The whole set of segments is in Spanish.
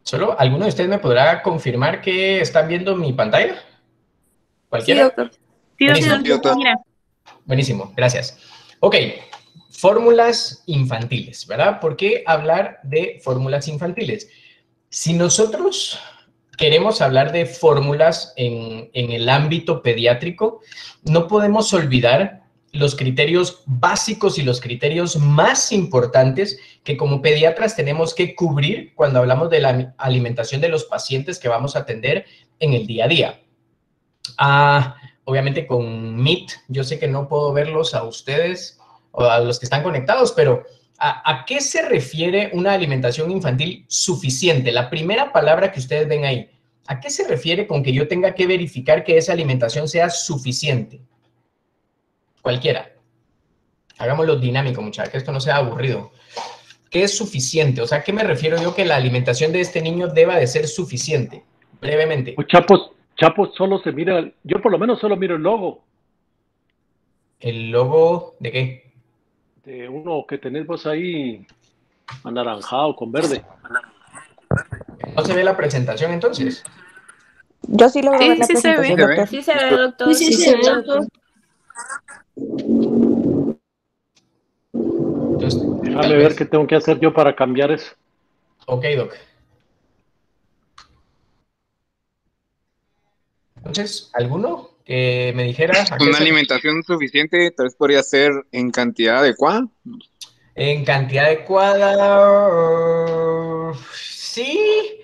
Solo, ¿alguno de ustedes me podrá confirmar que están viendo mi pantalla? Sí, ¿Cualquiera? doctor. Sí, Buenísimo. doctor, mira. Buenísimo, gracias. Ok, fórmulas infantiles, ¿verdad? ¿Por qué hablar de fórmulas infantiles? Si nosotros queremos hablar de fórmulas en el ámbito pediátrico, no podemos olvidar los criterios básicos y los criterios más importantes que como pediatras tenemos que cubrir cuando hablamos de la alimentación de los pacientes que vamos a atender en el día a día. Obviamente con Meet, yo sé que no puedo verlos a ustedes o a los que están conectados, pero ¿a qué se refiere una alimentación infantil suficiente? La primera palabra que ustedes ven ahí, ¿a qué se refiere con que yo tenga que verificar que esa alimentación sea suficiente? Cualquiera. Hagámoslo dinámico, muchachos, que esto no sea aburrido. ¿Qué es suficiente? O sea, ¿a qué me refiero yo que la alimentación de este niño deba de ser suficiente? Brevemente. Pues Chapos solo se mira, yo por lo menos solo miro el logo ¿El logo de qué? de uno que tenés vos ahí anaranjado con verde. ¿No se ve la presentación entonces? Yo sí logro ver Sí, la sí se ve. presentación, doctor. Sí se ve, doctor. Sí, se ve, doctor. Entonces, Déjame ver qué tengo que hacer yo para cambiar eso. Ok, Doc. Entonces, ¿alguno que me dijera a qué Una se... alimentación suficiente tal vez podría ser en cantidad adecuada. En cantidad adecuada, sí,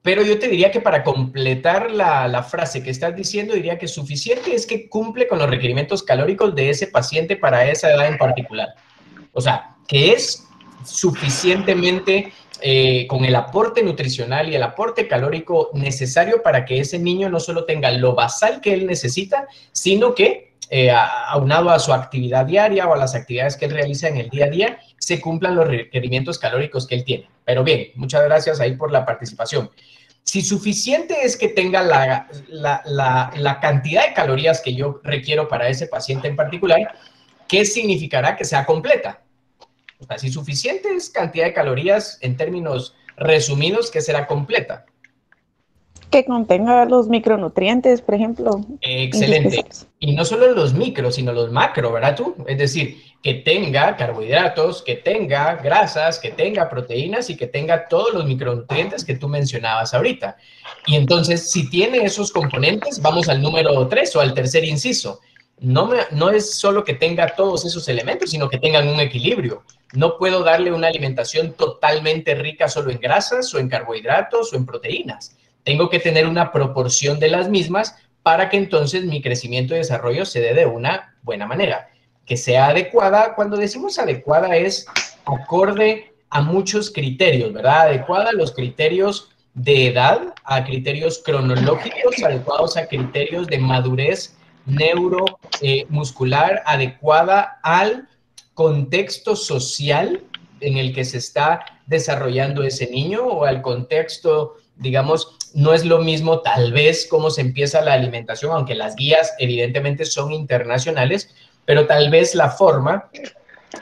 pero yo te diría que para completar la frase que estás diciendo, diría que suficiente es que cumple con los requerimientos calóricos de ese paciente para esa edad en particular. O sea, que es suficientemente con el aporte nutricional y el aporte calórico necesario para que ese niño no solo tenga lo basal que él necesita, sino que aunado a su actividad diaria o a las actividades que él realiza en el día a día, se cumplan los requerimientos calóricos que él tiene. Pero bien, muchas gracias ahí por la participación. Si suficiente es que tenga la cantidad de calorías que yo requiero para ese paciente en particular, ¿qué significará que sea completa? O sea, si suficiente es cantidad de calorías en términos resumidos, ¿qué será completa? Que contenga los micronutrientes, por ejemplo. Excelente. Y no solo los micros, sino los macro, ¿verdad tú? Es decir, que tenga carbohidratos, que tenga grasas, que tenga proteínas y que tenga todos los micronutrientes que tú mencionabas ahorita. Y entonces, si tiene esos componentes, vamos al número 3 o al tercer inciso. No es solo que tenga todos esos elementos, sino que tengan un equilibrio. No puedo darle una alimentación totalmente rica solo en grasas o en carbohidratos o en proteínas. Tengo que tener una proporción de las mismas para que entonces mi crecimiento y desarrollo se dé de una buena manera. Que sea adecuada, cuando decimos adecuada es acorde a muchos criterios, ¿verdad? Adecuada a los criterios de edad, a criterios cronológicos, adecuados a criterios de madurez neuromuscular, adecuada al contexto social en el que se está desarrollando ese niño o al contexto, digamos, no es lo mismo tal vez cómo se empieza la alimentación, aunque las guías evidentemente son internacionales, pero tal vez la forma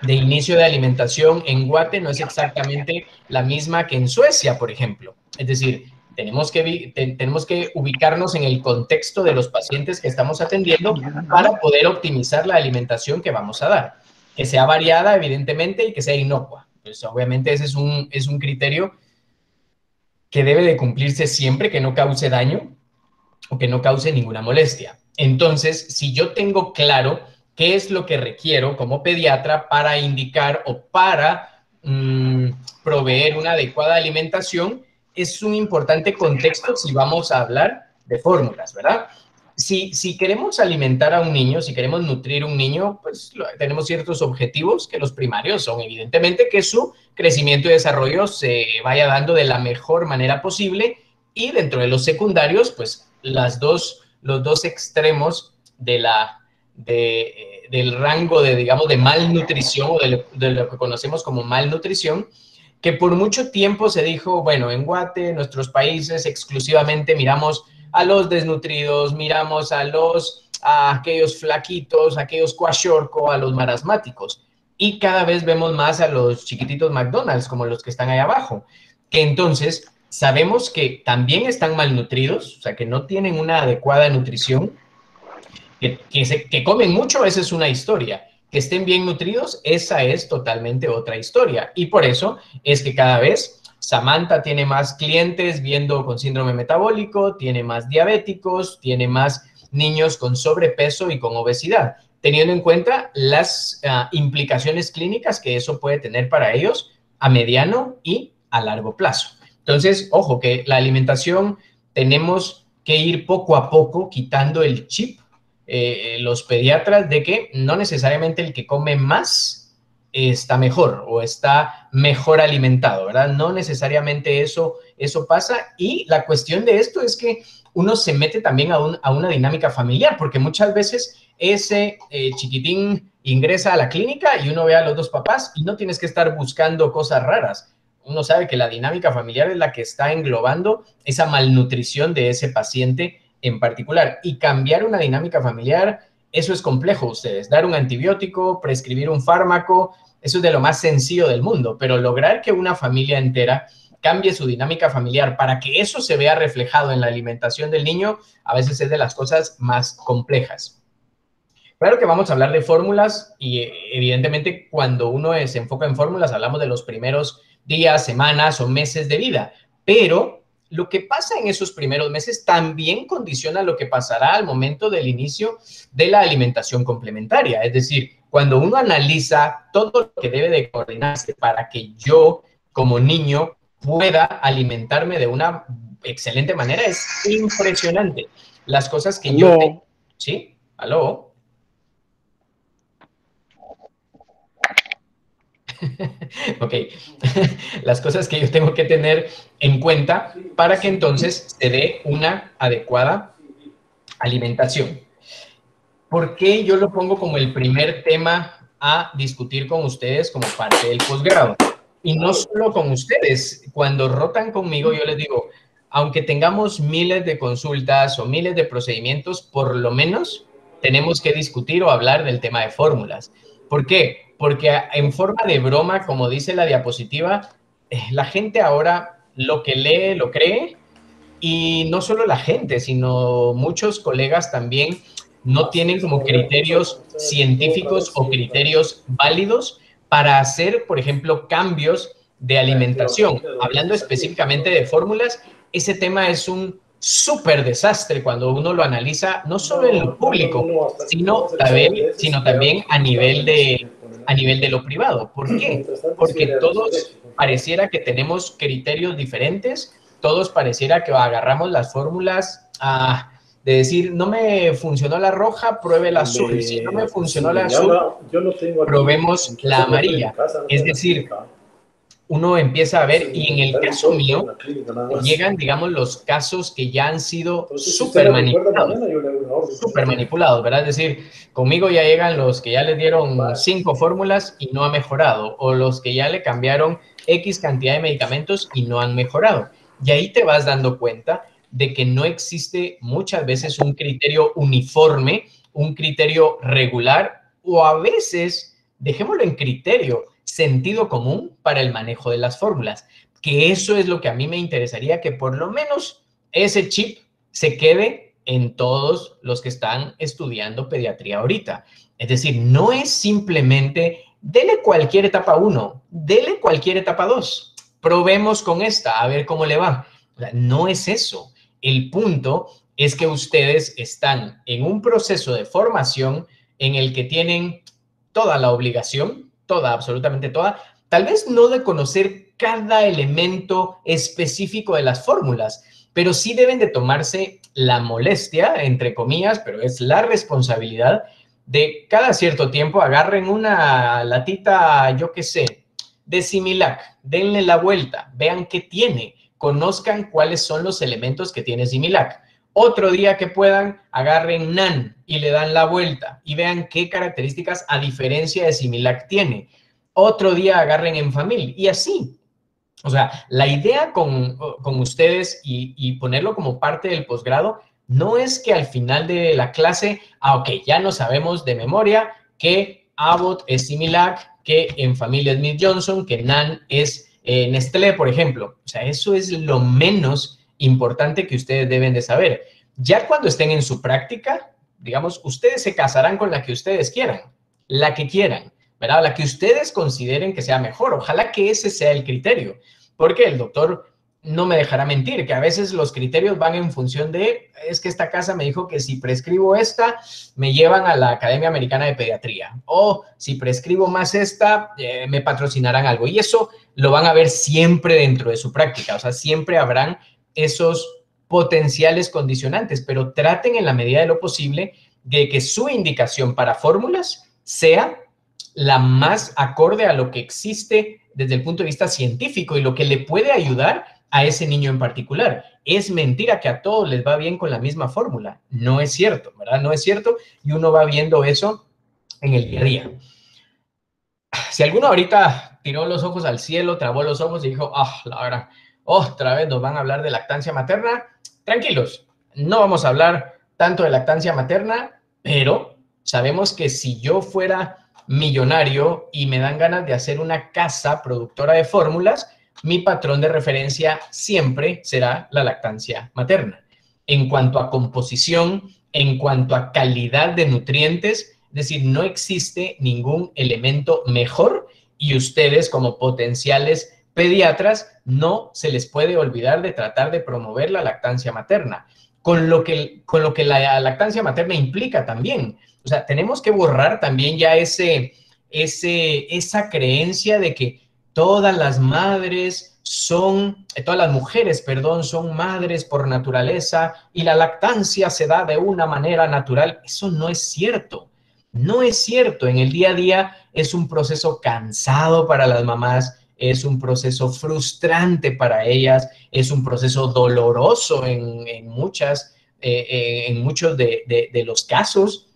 de inicio de alimentación en Guate no es exactamente la misma que en Suecia, por ejemplo. Es decir, tenemos que ubicarnos en el contexto de los pacientes que estamos atendiendo para poder optimizar la alimentación que vamos a dar. Que sea variada, evidentemente, y que sea inocua. Pues obviamente ese es un criterio que debe de cumplirse siempre, que no cause daño o que no cause ninguna molestia. Entonces, si yo tengo claro qué es lo que requiero como pediatra para indicar o para proveer una adecuada alimentación, es un importante contexto si vamos a hablar de fórmulas, ¿verdad? Si queremos alimentar a un niño, si queremos nutrir a un niño, pues tenemos ciertos objetivos que los primarios son evidentemente que su crecimiento y desarrollo se vaya dando de la mejor manera posible y dentro de los secundarios, pues los dos extremos del rango de, digamos, de malnutrición o de lo que conocemos como malnutrición, que por mucho tiempo se dijo, bueno, en Guate, en nuestros países, exclusivamente miramos a los desnutridos, miramos a aquellos flaquitos, a aquellos cuachorco, a los marasmáticos. Y cada vez vemos más a los chiquititos McDonald's, como los que están ahí abajo. Que entonces, sabemos que también están malnutridos, o sea, que no tienen una adecuada nutrición, que comen mucho, esa es una historia. Que estén bien nutridos, esa es totalmente otra historia. Y por eso es que cada vez Samantha tiene más clientes viendo con síndrome metabólico, tiene más diabéticos, tiene más niños con sobrepeso y con obesidad, teniendo en cuenta las implicaciones clínicas que eso puede tener para ellos a mediano y a largo plazo. Entonces, ojo, que la alimentación tenemos que ir poco a poco quitando el chip, los pediatras, de que no necesariamente el que come más está mejor o está mejor alimentado, ¿verdad? No necesariamente eso pasa. Y la cuestión de esto es que uno se mete también a una dinámica familiar, porque muchas veces ese chiquitín ingresa a la clínica y uno ve a los dos papás y no tienes que estar buscando cosas raras. Uno sabe que la dinámica familiar es la que está englobando esa malnutrición de ese paciente en particular. Y cambiar una dinámica familiar, eso es complejo, ustedes. Dar un antibiótico, prescribir un fármaco, eso es de lo más sencillo del mundo. Pero lograr que una familia entera cambie su dinámica familiar para que eso se vea reflejado en la alimentación del niño, a veces es de las cosas más complejas. Claro que vamos a hablar de fórmulas y evidentemente cuando uno se enfoca en fórmulas hablamos de los primeros días, semanas o meses de vida, pero lo que pasa en esos primeros meses también condiciona lo que pasará al momento del inicio de la alimentación complementaria. Es decir, cuando uno analiza todo lo que debe de coordinarse para que yo como niño pueda alimentarme de una excelente manera, es impresionante. Las cosas que yo tengo... ¿Sí? ¿Aló? Ok, las cosas que yo tengo que tener en cuenta para que entonces se dé una adecuada alimentación. ¿Por qué yo lo pongo como el primer tema a discutir con ustedes como parte del posgrado? Y no solo con ustedes, cuando rotan conmigo yo les digo, aunque tengamos miles de consultas o miles de procedimientos, por lo menos tenemos que discutir o hablar del tema de fórmulas. ¿Por qué? Porque en forma de broma, como dice la diapositiva, la gente ahora lo que lee, lo cree, y no solo la gente, sino muchos colegas también no tienen como criterios científicos o criterios válidos para hacer, por ejemplo, cambios de alimentación. Hablando específicamente de fórmulas, ese tema es un súper desastre cuando uno lo analiza, no solo en lo público, sino también a nivel de lo privado. ¿Por qué? Porque todos pareciera que tenemos criterios diferentes, todos pareciera que agarramos las fórmulas de decir, no me funcionó la roja, pruebe la azul. Si no me funcionó la azul, probemos la amarilla. Es decir, uno empieza a ver, y en el caso mío, llegan, digamos, los casos que ya han sido súper manipulados, ¿verdad? Es decir, conmigo ya llegan los que ya les dieron 5 fórmulas y no ha mejorado, o los que ya le cambiaron X cantidad de medicamentos y no han mejorado. Y ahí te vas dando cuenta de que no existe muchas veces un criterio uniforme, un criterio regular, o a veces, dejémoslo en criterio, sentido común para el manejo de las fórmulas, que eso es lo que a mí me interesaría, que por lo menos ese chip se quede en todos los que están estudiando pediatría ahorita. Es decir, no es simplemente dele cualquier etapa 1, dele cualquier etapa 2, probemos con esta, a ver cómo le va. O sea, no es eso. El punto es que ustedes están en un proceso de formación en el que tienen toda la obligación, absolutamente toda, tal vez no de conocer cada elemento específico de las fórmulas, pero sí deben de tomarse la molestia, entre comillas, pero es la responsabilidad de cada cierto tiempo agarren una latita, yo qué sé, de Similac, denle la vuelta, vean qué tiene, conozcan cuáles son los elementos que tiene Similac. Otro día que puedan, agarren NAN y le dan la vuelta y vean qué características a diferencia de Similac tiene. Otro día agarren Enfamil y así. O sea, la idea con ustedes y ponerlo como parte del posgrado no es que al final de la clase, ok, ya no sabemos de memoria que Abbott es Similac, que Enfamil es Smith Johnson, que NAN es Nestlé, por ejemplo. O sea, eso es lo menos importante que ustedes deben de saber. Ya cuando estén en su práctica, digamos, ustedes se casarán con la que ustedes quieran, la que quieran, ¿verdad? La que ustedes consideren que sea mejor. Ojalá que ese sea el criterio, porque el doctor no me dejará mentir, que a veces los criterios van en función de, es que esta casa me dijo que si prescribo esta, me llevan a la Academia Americana de Pediatría, o si prescribo más esta, me patrocinarán algo. Y eso lo van a ver siempre dentro de su práctica, o sea, siempre habrán esos potenciales condicionantes, pero traten en la medida de lo posible de que su indicación para fórmulas sea la más acorde a lo que existe desde el punto de vista científico y lo que le puede ayudar a ese niño en particular. Es mentira que a todos les va bien con la misma fórmula. No es cierto, ¿verdad? No es cierto, y uno va viendo eso en el día a día. Si alguno ahorita tiró los ojos al cielo, trabó los ojos y dijo, la verdad, otra vez nos van a hablar de lactancia materna, tranquilos, no vamos a hablar tanto de lactancia materna, pero sabemos que si yo fuera millonario y me dan ganas de hacer una casa productora de fórmulas, mi patrón de referencia siempre será la lactancia materna. En cuanto a composición, en cuanto a calidad de nutrientes, es decir, no existe ningún elemento mejor y ustedes como potenciales pediatras no se les puede olvidar de tratar de promover la lactancia materna, con lo que la lactancia materna implica también. O sea, tenemos que borrar también ya esa creencia de que todas las mujeres, son madres por naturaleza y la lactancia se da de una manera natural. Eso no es cierto. No es cierto. En el día a día es un proceso cansado para las mamás, es un proceso frustrante para ellas, es un proceso doloroso en muchos de los casos.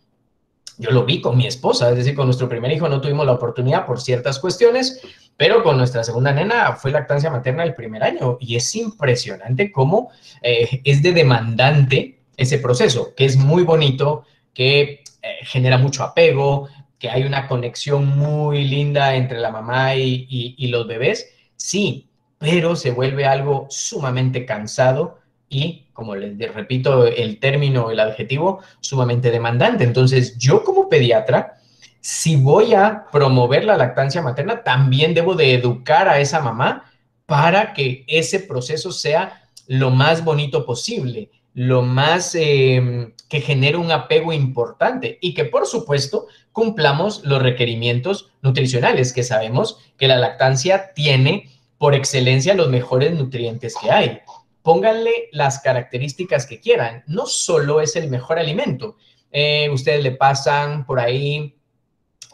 Yo lo vi con mi esposa, es decir, con nuestro primer hijo no tuvimos la oportunidad por ciertas cuestiones, pero con nuestra segunda nena fue lactancia materna el primer año y es impresionante cómo es de demandante ese proceso, que es muy bonito, que genera mucho apego, que hay una conexión muy linda entre la mamá y los bebés, sí, pero se vuelve algo sumamente cansado y, como les repito el término, el adjetivo, sumamente demandante. Entonces, yo como pediatra, si voy a promover la lactancia materna, también debo de educar a esa mamá para que ese proceso sea lo más bonito posible, lo más que genere un apego importante y que, por supuesto, cumplamos los requerimientos nutricionales, que sabemos que la lactancia tiene por excelencia los mejores nutrientes que hay. Pónganle las características que quieran. No solo es el mejor alimento. Ustedes le pasan por ahí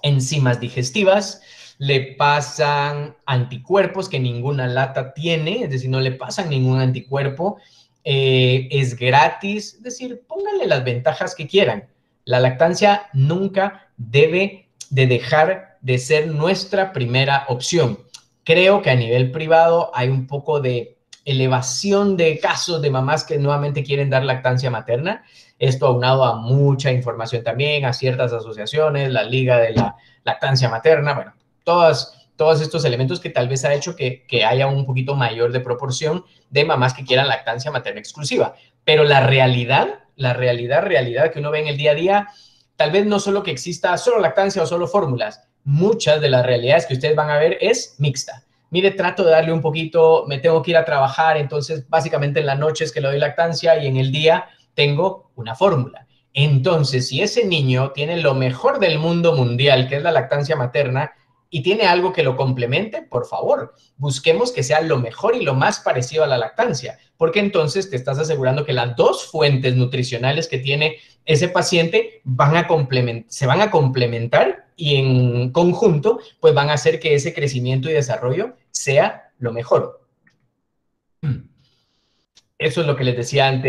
enzimas digestivas, le pasan anticuerpos que ninguna lata tiene, es decir, no le pasan ningún anticuerpo, es gratis, es decir, pónganle las ventajas que quieran. La lactancia nunca debe de dejar de ser nuestra primera opción. Creo que a nivel privado hay un poco de elevación de casos de mamás que nuevamente quieren dar lactancia materna. Esto aunado a mucha información también, a ciertas asociaciones, la Liga de la Lactancia Materna, bueno, todos estos elementos que tal vez ha hecho que haya un poquito mayor de proporción de mamás que quieran lactancia materna exclusiva. Pero la realidad que uno ve en el día a día, tal vez no solo que exista solo lactancia o solo fórmulas, muchas de las realidades que ustedes van a ver es mixta. Mire, trato de darle un poquito, me tengo que ir a trabajar, entonces básicamente en la noche es que le doy lactancia y en el día tengo una fórmula. Entonces, si ese niño tiene lo mejor del mundo mundial, que es la lactancia materna, y tiene algo que lo complemente, por favor, busquemos que sea lo mejor y lo más parecido a la lactancia, porque entonces te estás asegurando que las dos fuentes nutricionales que tiene ese paciente se van a complementar y en conjunto, pues van a hacer que ese crecimiento y desarrollo sea lo mejor. Eso es lo que les decía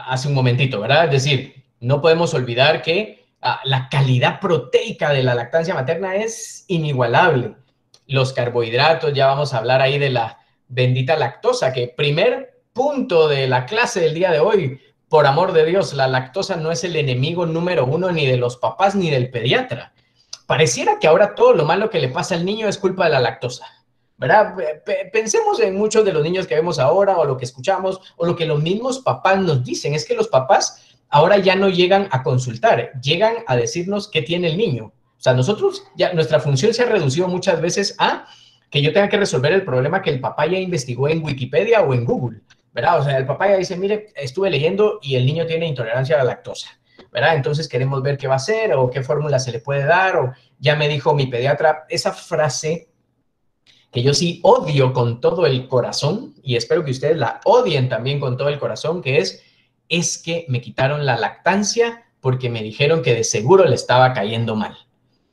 hace un momentito, ¿verdad? Es decir, no podemos olvidar que la calidad proteica de la lactancia materna es inigualable. Los carbohidratos, ya vamos a hablar ahí de la bendita lactosa, que primer punto de la clase del día de hoy, por amor de Dios, la lactosa no es el enemigo número uno ni de los papás ni del pediatra. Pareciera que ahora todo lo malo que le pasa al niño es culpa de la lactosa. ¿verdad? Pensemos en muchos de los niños que vemos ahora o lo que escuchamos o lo que los mismos papás nos dicen. Es que los papás ahora ya no llegan a consultar, llegan a decirnos qué tiene el niño. O sea, nosotros ya, nuestra función se ha reducido muchas veces a que yo tenga que resolver el problema que el papá ya investigó en Wikipedia o en Google, ¿verdad? O sea, el papá ya dice, mire, estuve leyendo y el niño tiene intolerancia a la lactosa, ¿verdad? Entonces queremos ver qué va a hacer o qué fórmula se le puede dar o ya me dijo mi pediatra. Esa frase que yo sí odio con todo el corazón y espero que ustedes la odien también con todo el corazón, que es que me quitaron la lactancia porque me dijeron que de seguro le estaba cayendo mal.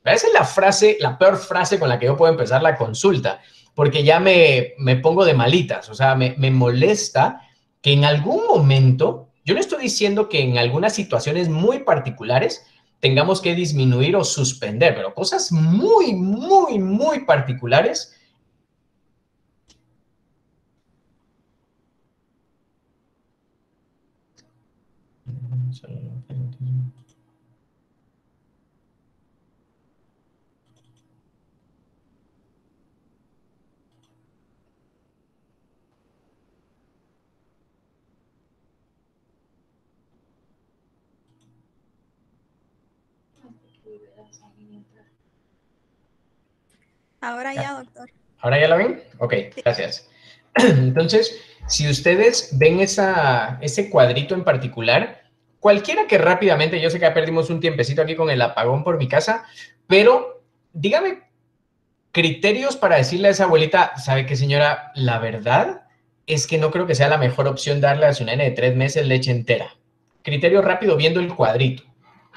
Esa es la frase, la peor frase con la que yo puedo empezar la consulta, porque ya me pongo de malitas, o sea, me molesta que en algún momento, yo no estoy diciendo que en algunas situaciones muy particulares tengamos que disminuir o suspender, pero cosas muy, muy, muy particulares. Ahora ya, doctor. ¿Ahora ya la ven? Ok, gracias. Entonces, si ustedes ven ese cuadrito en particular, cualquiera que rápidamente, yo sé que ya perdimos un tiempecito aquí con el apagón por mi casa, pero dígame criterios para decirle a esa abuelita, ¿sabe qué, señora? La verdad es que no creo que sea la mejor opción darle a su nene de 3 meses leche entera. Criterio rápido viendo el cuadrito.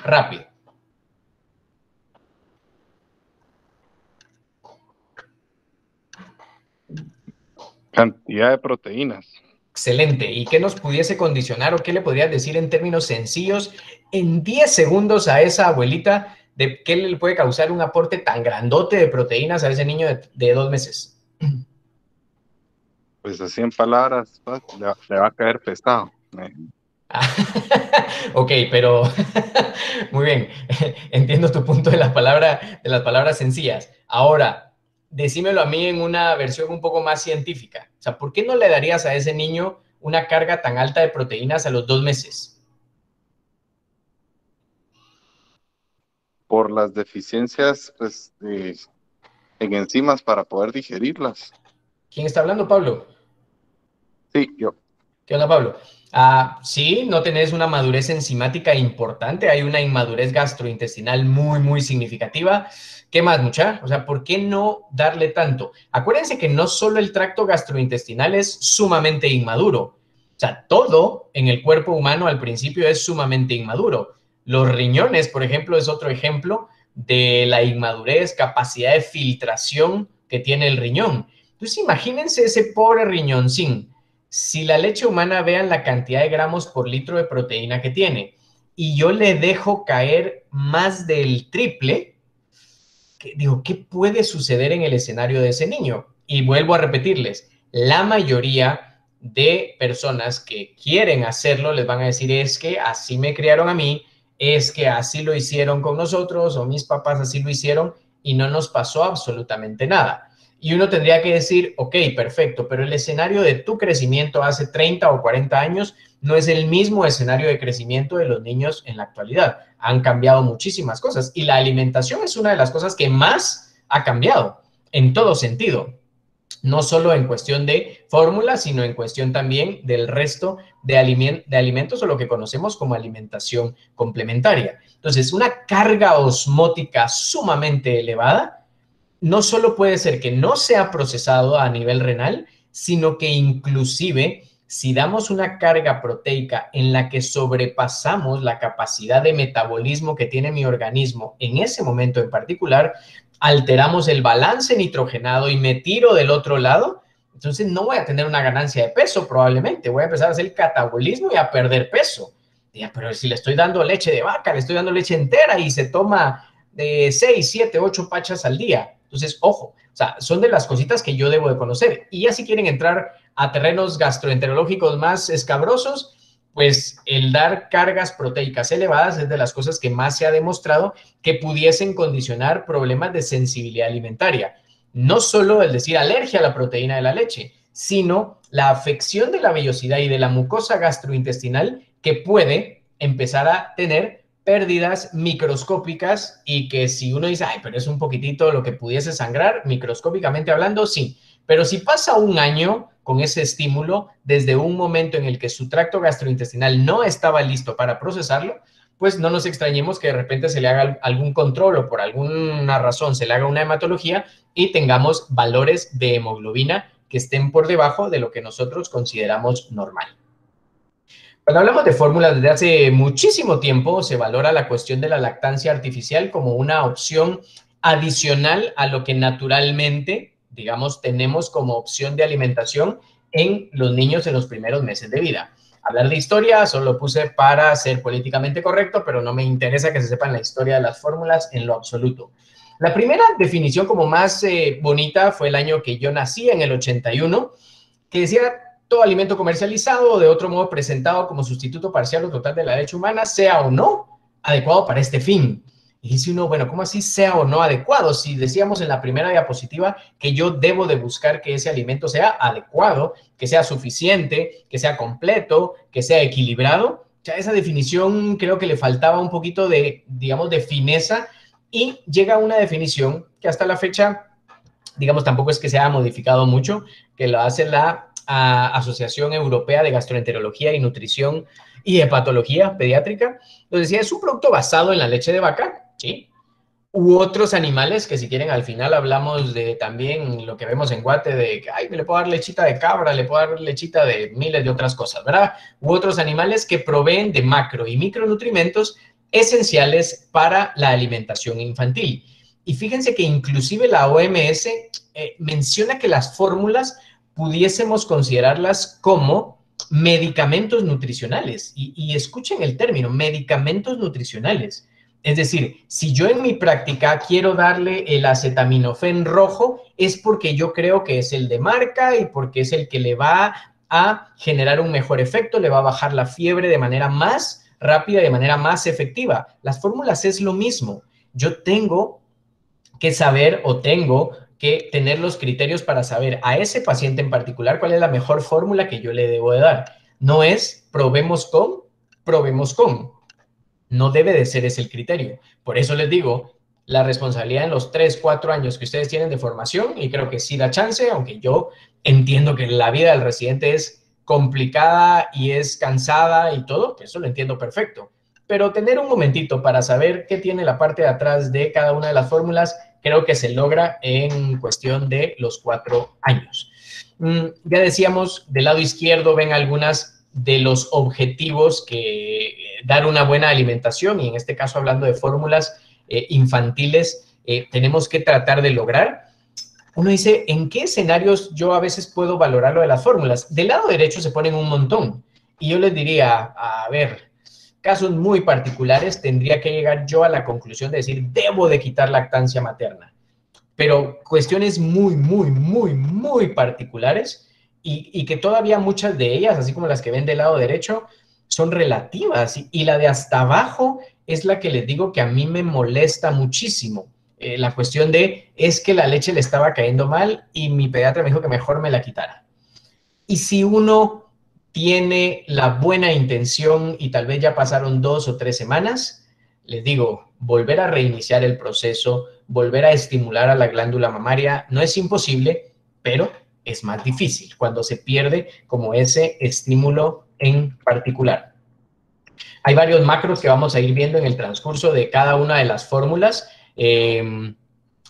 Rápido. Cantidad de proteínas. Excelente. ¿Y qué nos pudiese condicionar o qué le podrías decir en términos sencillos en 10 segundos a esa abuelita de qué le puede causar un aporte tan grandote de proteínas a ese niño de 2 meses? Pues así en palabras, pues, le va a caer pesado. Ok, pero muy bien. Entiendo tu punto de las palabras sencillas. Ahora, decímelo a mí en una versión un poco más científica. O sea, ¿por qué no le darías a ese niño una carga tan alta de proteínas a los 2 meses? Por las deficiencias pues, en enzimas para poder digerirlas. ¿Quién está hablando, Pablo? Sí, yo. ¿Qué onda, Pablo? Sí, no tenés una madurez enzimática importante, hay una inmadurez gastrointestinal muy, muy significativa. ¿Qué más, mucha? O sea, ¿por qué no darle tanto? Acuérdense que no solo el tracto gastrointestinal es sumamente inmaduro, o sea, todo en el cuerpo humano al principio es sumamente inmaduro. Los riñones, por ejemplo, es otro ejemplo de la inmadurez, capacidad de filtración que tiene el riñón. Entonces, imagínense ese pobre riñoncín. Si la leche humana, vean la cantidad de gramos por litro de proteína que tiene y yo le dejo caer más del triple, digo, ¿qué puede suceder en el escenario de ese niño? Y vuelvo a repetirles, la mayoría de personas que quieren hacerlo les van a decir, es que así me criaron a mí, es que así lo hicieron con nosotros o mis papás así lo hicieron y no nos pasó absolutamente nada. Y uno tendría que decir, ok, perfecto, pero el escenario de tu crecimiento hace 30 o 40 años no es el mismo escenario de crecimiento de los niños en la actualidad. Han cambiado muchísimas cosas y la alimentación es una de las cosas que más ha cambiado en todo sentido. No solo en cuestión de fórmula, sino en cuestión también del resto de alimentos o lo que conocemos como alimentación complementaria. Entonces, una carga osmótica sumamente elevada no solo puede ser que no sea procesado a nivel renal, sino que inclusive si damos una carga proteica en la que sobrepasamos la capacidad de metabolismo que tiene mi organismo en ese momento en particular, alteramos el balance nitrogenado y me tiro del otro lado, entonces no voy a tener una ganancia de peso probablemente, voy a empezar a hacer catabolismo y a perder peso. Ya, pero si le estoy dando leche de vaca, le estoy dando leche entera y se toma de 6, 7, 8 pachas al día. Entonces, ojo, o sea, son de las cositas que yo debo de conocer. Y ya si quieren entrar a terrenos gastroenterológicos más escabrosos, pues el dar cargas proteicas elevadas es de las cosas que más se ha demostrado que pudiesen condicionar problemas de sensibilidad alimentaria. no solo el decir alergia a la proteína de la leche, sino la afección de la vellosidad y de la mucosa gastrointestinal que puede empezar a tener pérdidas microscópicas y que si uno dice, ay, pero es un poquitito lo que pudiese sangrar, microscópicamente hablando, sí. Pero si pasa un año con ese estímulo, desde un momento en el que su tracto gastrointestinal no estaba listo para procesarlo, pues no nos extrañemos que de repente se le haga algún control o por alguna razón se le haga una hematología y tengamos valores de hemoglobina que estén por debajo de lo que nosotros consideramos normal. Cuando hablamos de fórmulas, desde hace muchísimo tiempo se valora la cuestión de la lactancia artificial como una opción adicional a lo que naturalmente, digamos, tenemos como opción de alimentación en los niños en los primeros meses de vida. Hablar de historia solo lo puse para ser políticamente correcto, pero no me interesa que se sepan la historia de las fórmulas en lo absoluto. La primera definición como más bonita fue el año que yo nací, en el 81, que decía: todo alimento comercializado o de otro modo presentado como sustituto parcial o total de la leche humana, sea o no adecuado para este fin. Y dice uno, bueno, ¿cómo así sea o no adecuado? Si decíamos en la primera diapositiva que yo debo de buscar que ese alimento sea adecuado, que sea suficiente, que sea completo, que sea equilibrado. Ya esa definición creo que le faltaba un poquito de, digamos, de fineza, y llega a una definición que hasta la fecha, digamos, tampoco es que se haya modificado mucho, que lo hace la Asociación Europea de Gastroenterología y Nutrición y Hepatología Pediátrica. Entonces decía, es un producto basado en la leche de vaca, ¿sí? U otros animales, que si quieren al final hablamos de también lo que vemos en Guate de que, ay, le puedo dar lechita de cabra, le puedo dar lechita de miles de otras cosas, ¿verdad? U otros animales que proveen de macro y micronutrimentos esenciales para la alimentación infantil. Y fíjense que inclusive la OMS menciona que las fórmulas pudiésemos considerarlas como medicamentos nutricionales. Y escuchen el término, medicamentos nutricionales. Es decir, si yo en mi práctica quiero darle el acetaminofén rojo, es porque yo creo que es el de marca y porque es el que le va a generar un mejor efecto, le va a bajar la fiebre de manera más rápida, de manera más efectiva. Las fórmulas es lo mismo. Yo tengo que saber o tengo que tener los criterios para saber a ese paciente en particular cuál es la mejor fórmula que yo le debo de dar. No es probemos con. No debe de ser ese el criterio. Por eso les digo, la responsabilidad en los 3, 4 años que ustedes tienen de formación, y creo que sí da chance, aunque yo entiendo que la vida del residente es complicada y es cansada y todo, que eso lo entiendo perfecto. Pero tener un momentito para saber qué tiene la parte de atrás de cada una de las fórmulas, creo que se logra en cuestión de los 4 años. Ya decíamos, del lado izquierdo ven algunas de los objetivos que dar una buena alimentación, y en este caso hablando de fórmulas infantiles, tenemos que tratar de lograr. Uno dice, ¿en qué escenarios yo a veces puedo valorar lo de las fórmulas? Del lado derecho se ponen un montón, y yo les diría, a ver, casos muy particulares tendría que llegar yo a la conclusión de decir, debo de quitar lactancia materna. Pero cuestiones muy particulares y que todavía muchas de ellas, así como las que ven del lado derecho, son relativas. Y la de hasta abajo es la que les digo que a mí me molesta muchísimo. La cuestión de, es que la leche le estaba cayendo mal y mi pediatra me dijo que mejor me la quitara. Y si uno tiene la buena intención y tal vez ya pasaron 2 o 3 semanas, les digo, volver a reiniciar el proceso, volver a estimular a la glándula mamaria, no es imposible, pero es más difícil cuando se pierde como ese estímulo en particular. Hay varios macros que vamos a ir viendo en el transcurso de cada una de las fórmulas, que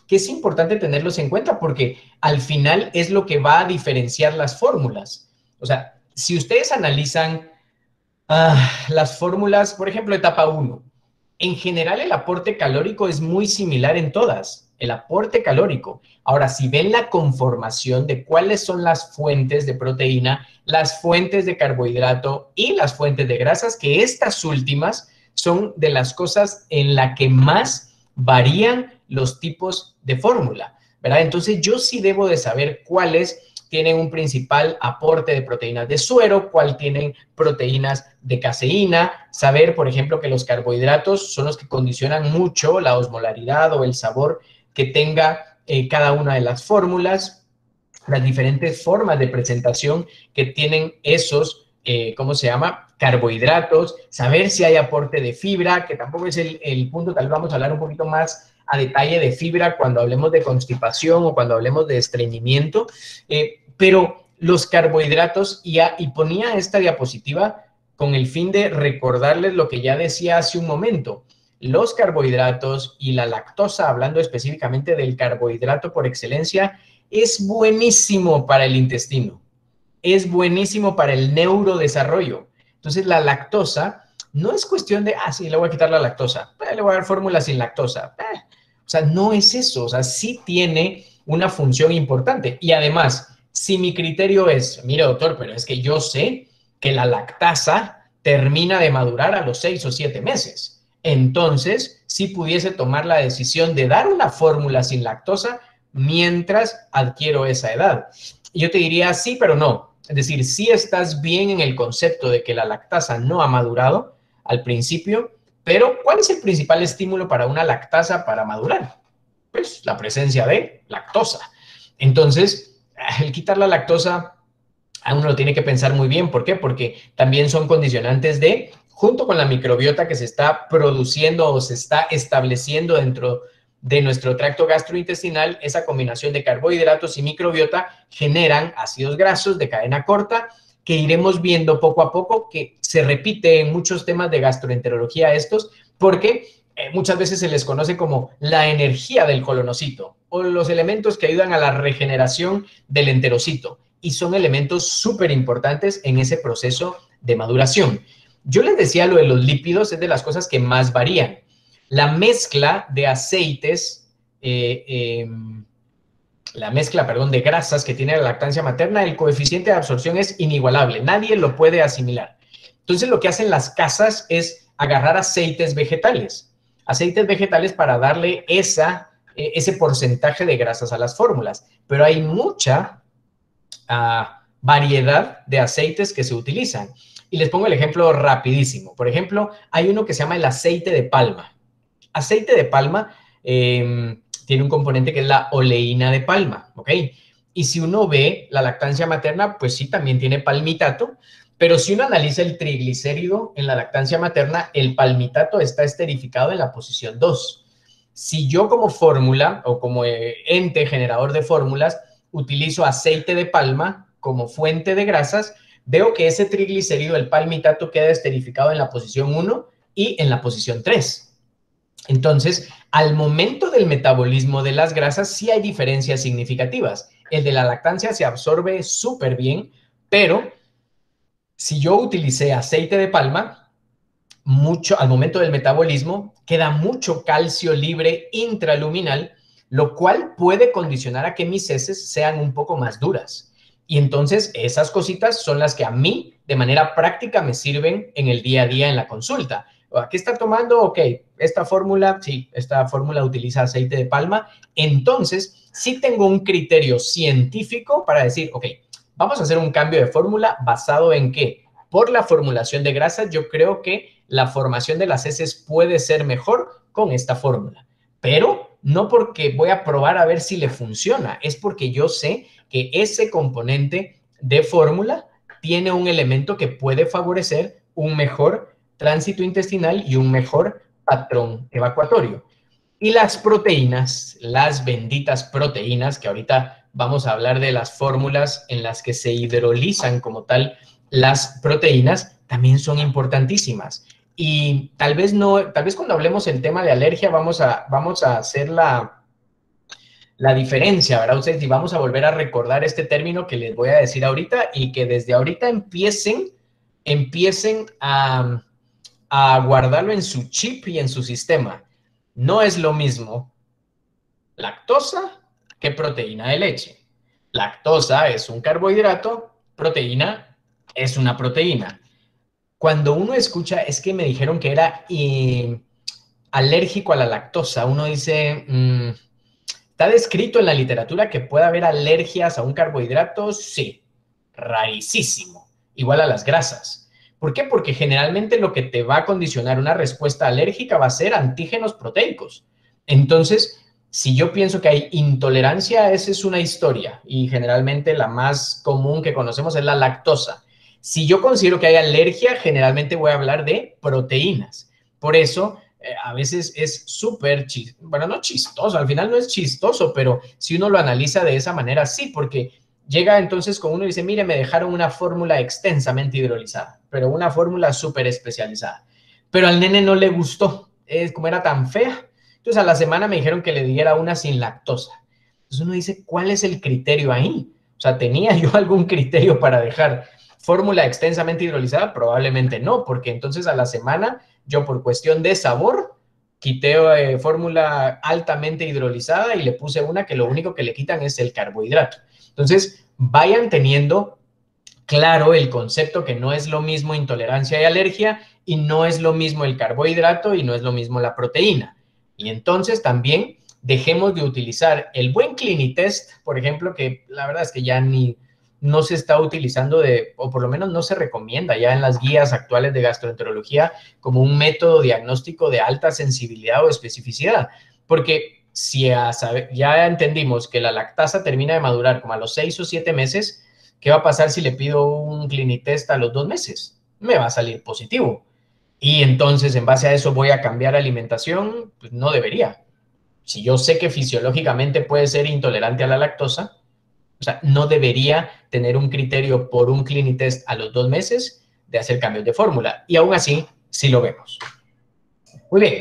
es importante tenerlos en cuenta porque al final es lo que va a diferenciar las fórmulas. O sea, si ustedes analizan las fórmulas, por ejemplo, etapa 1, en general el aporte calórico es muy similar en todas, el aporte calórico. Ahora, si ven la conformación de cuáles son las fuentes de proteína, las fuentes de carbohidrato y las fuentes de grasas, que estas últimas son de las cosas en la que más varían los tipos de fórmula, ¿verdad? Entonces, yo sí debo de saber cuáles tienen un principal aporte de proteínas de suero, cuál tienen proteínas de caseína, saber, por ejemplo, que los carbohidratos son los que condicionan mucho la osmolaridad o el sabor que tenga cada una de las fórmulas, las diferentes formas de presentación que tienen esos, ¿cómo se llama?, carbohidratos, saber si hay aporte de fibra, que tampoco es el punto, tal vez vamos a hablar un poquito más a detalle de fibra cuando hablemos de constipación o cuando hablemos de estreñimiento, pero los carbohidratos, y ponía esta diapositiva con el fin de recordarles lo que ya decía hace un momento. Los carbohidratos y la lactosa, hablando específicamente del carbohidrato por excelencia, es buenísimo para el intestino, es buenísimo para el neurodesarrollo. Entonces, la lactosa no es cuestión de, sí, le voy a quitar la lactosa, le voy a dar fórmula sin lactosa. O sea, no es eso, o sea, sí tiene una función importante. Y además, si mi criterio es, mire, doctor, pero es que yo sé que la lactasa termina de madurar a los 6 o 7 meses. Entonces, sí pudiese tomar la decisión de dar una fórmula sin lactosa mientras adquiero esa edad. Y yo te diría sí, pero no. Es decir, sí estás bien en el concepto de que la lactasa no ha madurado al principio, pero ¿cuál es el principal estímulo para una lactasa para madurar? Pues la presencia de lactosa. Entonces, el quitar la lactosa a uno lo tiene que pensar muy bien. ¿Por qué? Porque también son condicionantes de, junto con la microbiota que se está produciendo o se está estableciendo dentro de nuestro tracto gastrointestinal, esa combinación de carbohidratos y microbiota generan ácidos grasos de cadena corta que iremos viendo poco a poco, que se repite en muchos temas de gastroenterología estos, porque muchas veces se les conoce como la energía del colonocito o los elementos que ayudan a la regeneración del enterocito, y son elementos súper importantes en ese proceso de maduración. Yo les decía lo de los lípidos es de las cosas que más varían. La mezcla de aceites, de grasas que tiene la lactancia materna, el coeficiente de absorción es inigualable, nadie lo puede asimilar. Entonces, lo que hacen las casas es agarrar aceites vegetales para darle ese porcentaje de grasas a las fórmulas, pero hay mucha variedad de aceites que se utilizan. Y les pongo el ejemplo rapidísimo. Por ejemplo, hay uno que se llama el aceite de palma. Aceite de palma tiene un componente que es la oleína de palma, ¿ok? Y si uno ve la lactancia materna, pues sí, también tiene palmitato, pero si uno analiza el triglicérido en la lactancia materna, el palmitato está esterificado en la posición 2. Si yo como fórmula o como ente generador de fórmulas utilizo aceite de palma como fuente de grasas, veo que ese triglicérido, el palmitato, queda esterificado en la posición 1 y en la posición 3. Entonces, al momento del metabolismo de las grasas, sí hay diferencias significativas. El de la lactancia se absorbe súper bien, pero si yo utilicé aceite de palma, al momento del metabolismo, queda mucho calcio libre intraluminal, lo cual puede condicionar a que mis heces sean un poco más duras. Y entonces, esas cositas son las que a mí, de manera práctica, me sirven en el día a día en la consulta. ¿Qué está tomando? Ok, esta fórmula, sí, esta fórmula utiliza aceite de palma. Entonces, sí tengo un criterio científico para decir, ok, vamos a hacer un cambio de fórmula basado en que por la formulación de grasas, yo creo que la formación de las heces puede ser mejor con esta fórmula. Pero no porque voy a probar a ver si le funciona, es porque yo sé que ese componente de fórmula tiene un elemento que puede favorecer un mejor tránsito intestinal y un mejor patrón evacuatorio. Y las proteínas, las benditas proteínas, que ahorita vamos a hablar de las fórmulas en las que se hidrolizan como tal las proteínas, también son importantísimas. Y tal vez cuando hablemos el tema de alergia vamos a hacer la diferencia, ¿verdad? Ustedes, y vamos a volver a recordar este término que les voy a decir ahorita y que desde ahorita empiecen a guardarlo en su chip y en su sistema. No es lo mismo lactosa que proteína de leche. Lactosa es un carbohidrato, proteína es una proteína. Cuando uno escucha, es que me dijeron que era alérgico a la lactosa, uno dice, ¿está descrito en la literatura que puede haber alergias a un carbohidrato? Sí, rarísimo, igual a las grasas. ¿Por qué? Porque generalmente lo que te va a condicionar una respuesta alérgica va a ser antígenos proteicos. Entonces, Si yo pienso que hay intolerancia, esa es una historia y generalmente la más común que conocemos es la lactosa. Si yo considero que hay alergia, generalmente voy a hablar de proteínas. Por eso, a veces es súper chistoso, bueno, no chistoso, al final no es chistoso, pero si uno lo analiza de esa manera, sí, porque llega entonces con uno y dice, mire, me dejaron una fórmula extensamente hidrolizada, pero una fórmula súper especializada. Pero al nene no le gustó, como era tan fea. Entonces, a la semana me dijeron que le diera una sin lactosa. Entonces, uno dice, ¿cuál es el criterio ahí? O sea, ¿tenía yo algún criterio para dejar fórmula extensamente hidrolizada? Probablemente no, porque entonces a la semana yo por cuestión de sabor quité fórmula altamente hidrolizada y le puse una que lo único que le quitan es el carbohidrato. Entonces, vayan teniendo claro el concepto que no es lo mismo intolerancia y alergia y no es lo mismo el carbohidrato y no es lo mismo la proteína. Y entonces también dejemos de utilizar el buen Clinitest, por ejemplo, que la verdad es que ya no se está utilizando o por lo menos no se recomienda ya en las guías actuales de gastroenterología como un método diagnóstico de alta sensibilidad o especificidad, porque si ya entendimos que la lactasa termina de madurar como a los 6 o 7 meses, ¿qué va a pasar si le pido un Clinitest a los 2 meses? Me va a salir positivo. Y entonces, en base a eso, ¿voy a cambiar alimentación? Pues no debería. Si yo sé que fisiológicamente puede ser intolerante a la lactosa, o sea, no debería tener un criterio por un Clinitest a los 2 meses de hacer cambios de fórmula. Y aún así, sí lo vemos. Muy bien.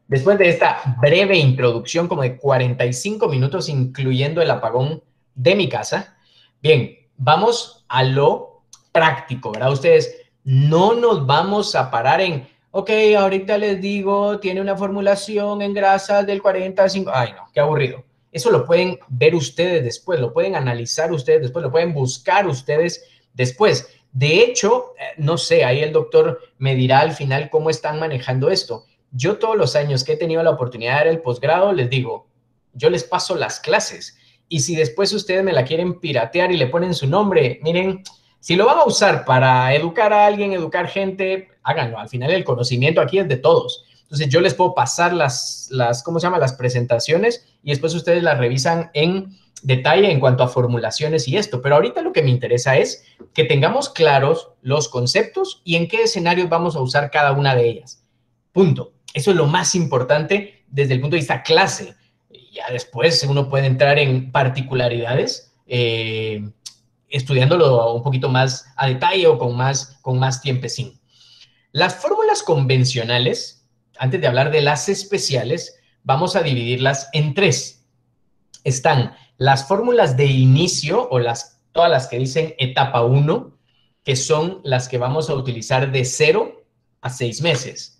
Después de esta breve introducción, como de 45 minutos, incluyendo el apagón de mi casa, bien, vamos a lo práctico, ¿verdad? Ustedes, no nos vamos a parar en, ok, ahorita les digo, tiene una formulación en grasas del 45, ay no, qué aburrido. Eso lo pueden ver ustedes después, lo pueden analizar ustedes después, lo pueden buscar ustedes después. De hecho, no sé, ahí el doctor me dirá al final cómo están manejando esto. Yo todos los años que he tenido la oportunidad de dar el posgrado, les digo, yo les paso las clases. Y si después ustedes me la quieren piratear y le ponen su nombre, miren, si lo van a usar para educar a alguien, educar gente, háganlo. Al final el conocimiento aquí es de todos. Entonces yo les puedo pasar ¿cómo se llama? Las presentaciones y después ustedes las revisan en detalle en cuanto a formulaciones y esto. Pero ahorita lo que me interesa es que tengamos claros los conceptos y en qué escenarios vamos a usar cada una de ellas. Punto. Eso es lo más importante desde el punto de vista clase. Ya después uno puede entrar en particularidades estudiándolo un poquito más a detalle o con más tiempecín. Las fórmulas convencionales, antes de hablar de las especiales, vamos a dividirlas en 3. Están las fórmulas de inicio o todas las que dicen etapa 1, que son las que vamos a utilizar de 0 a 6 meses.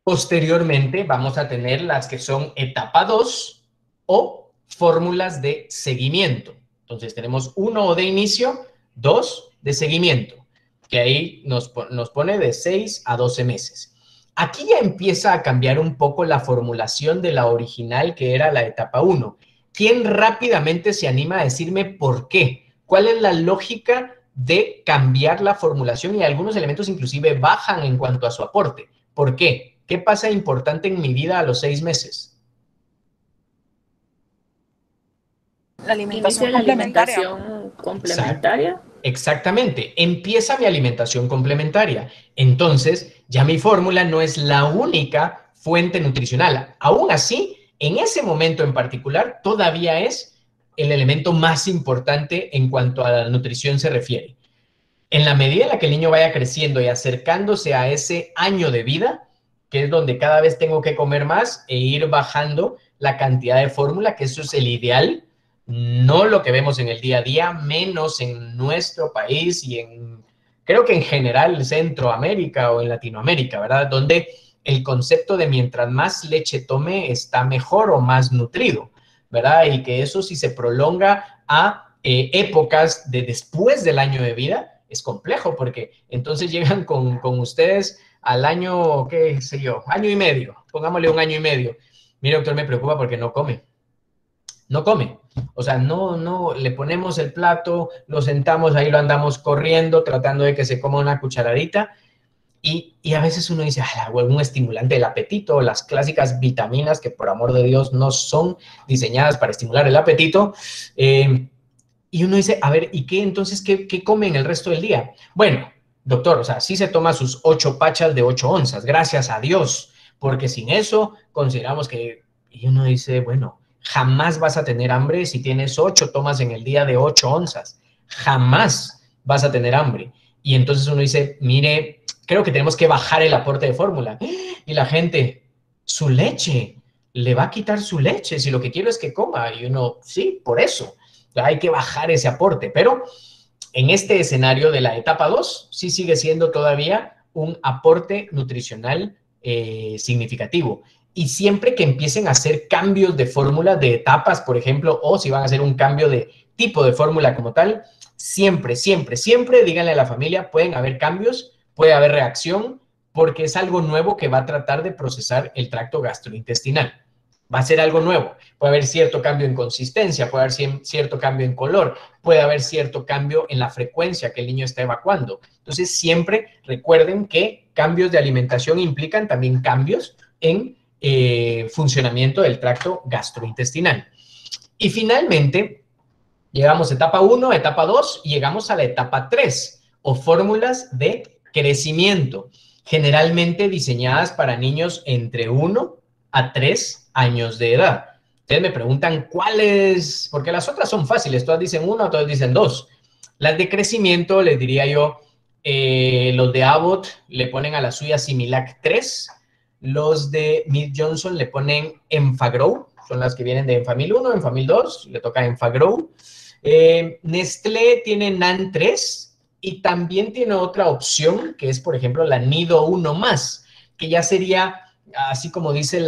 Posteriormente vamos a tener las que son etapa 2 o fórmulas de seguimiento. Entonces tenemos 1 de inicio, 2 de seguimiento, que ahí nos pone de 6 a 12 meses. Aquí ya empieza a cambiar un poco la formulación de la original que era la etapa 1. ¿Quién rápidamente se anima a decirme por qué? ¿Cuál es la lógica de cambiar la formulación y algunos elementos inclusive bajan en cuanto a su aporte? ¿Por qué? ¿Qué pasa importante en mi vida a los 6 meses? La alimentación complementaria. Exactamente. Empieza mi alimentación complementaria. Entonces, ya mi fórmula no es la única fuente nutricional. Aún así, en ese momento en particular, todavía es el elemento más importante en cuanto a la nutrición se refiere. En la medida en la que el niño vaya creciendo y acercándose a ese año de vida, que es donde cada vez tengo que comer más e ir bajando la cantidad de fórmula, que eso es el ideal, no lo que vemos en el día a día, menos en nuestro país y creo que en general Centroamérica o en Latinoamérica, ¿verdad? Donde el concepto de mientras más leche tome está mejor o más nutrido, ¿verdad? Y que eso si se prolonga a épocas de después del año de vida, es complejo porque entonces llegan con ustedes al año, qué sé yo, año y medio, pongámosle un año y medio. Mire, doctor, me preocupa porque no come. No come. O sea, no, le ponemos el plato, lo sentamos, ahí lo andamos corriendo, tratando de que se coma una cucharadita. Y a veces uno dice, o algún estimulante del apetito, las clásicas vitaminas que por amor de Dios no son diseñadas para estimular el apetito. Y uno dice, a ver, ¿y qué entonces qué come en el resto del día? Bueno, doctor, o sea, sí se toma sus 8 pachas de 8 onzas, gracias a Dios, porque sin eso consideramos que, y uno dice, bueno, jamás vas a tener hambre si tienes 8 tomas en el día de 8 onzas, jamás vas a tener hambre. Y entonces uno dice, mire, creo que tenemos que bajar el aporte de fórmula. Y la gente, su leche, le va a quitar su leche si lo que quiero es que coma. Y uno, sí, por eso hay que bajar ese aporte, pero en este escenario de la etapa 2, sí sigue siendo todavía un aporte nutricional significativo. Y siempre que empiecen a hacer cambios de fórmula de etapas, por ejemplo, o si van a hacer un cambio de tipo de fórmula como tal, siempre, siempre, siempre díganle a la familia, pueden haber cambios, puede haber reacción, porque es algo nuevo que va a tratar de procesar el tracto gastrointestinal. Va a ser algo nuevo. Puede haber cierto cambio en consistencia, puede haber cierto cambio en color, puede haber cierto cambio en la frecuencia que el niño está evacuando. Entonces, siempre recuerden que cambios de alimentación implican también cambios en funcionamiento del tracto gastrointestinal. Y finalmente, llegamos a etapa 1, etapa 2 y llegamos a la etapa 3, o fórmulas de crecimiento, generalmente diseñadas para niños entre 1 a 3 años de edad. Ustedes me preguntan cuáles, porque las otras son fáciles, todas dicen 1, todas dicen 2. Las de crecimiento, les diría yo, los de Abbott le ponen a la suya Similac 3, los de Mead Johnson le ponen Enfagrow, son las que vienen de Enfamil 1, Enfamil 2, le toca Enfagrow. Nestlé tiene NAN 3 y también tiene otra opción que es, por ejemplo, la Nido 1 más, que ya sería así como dice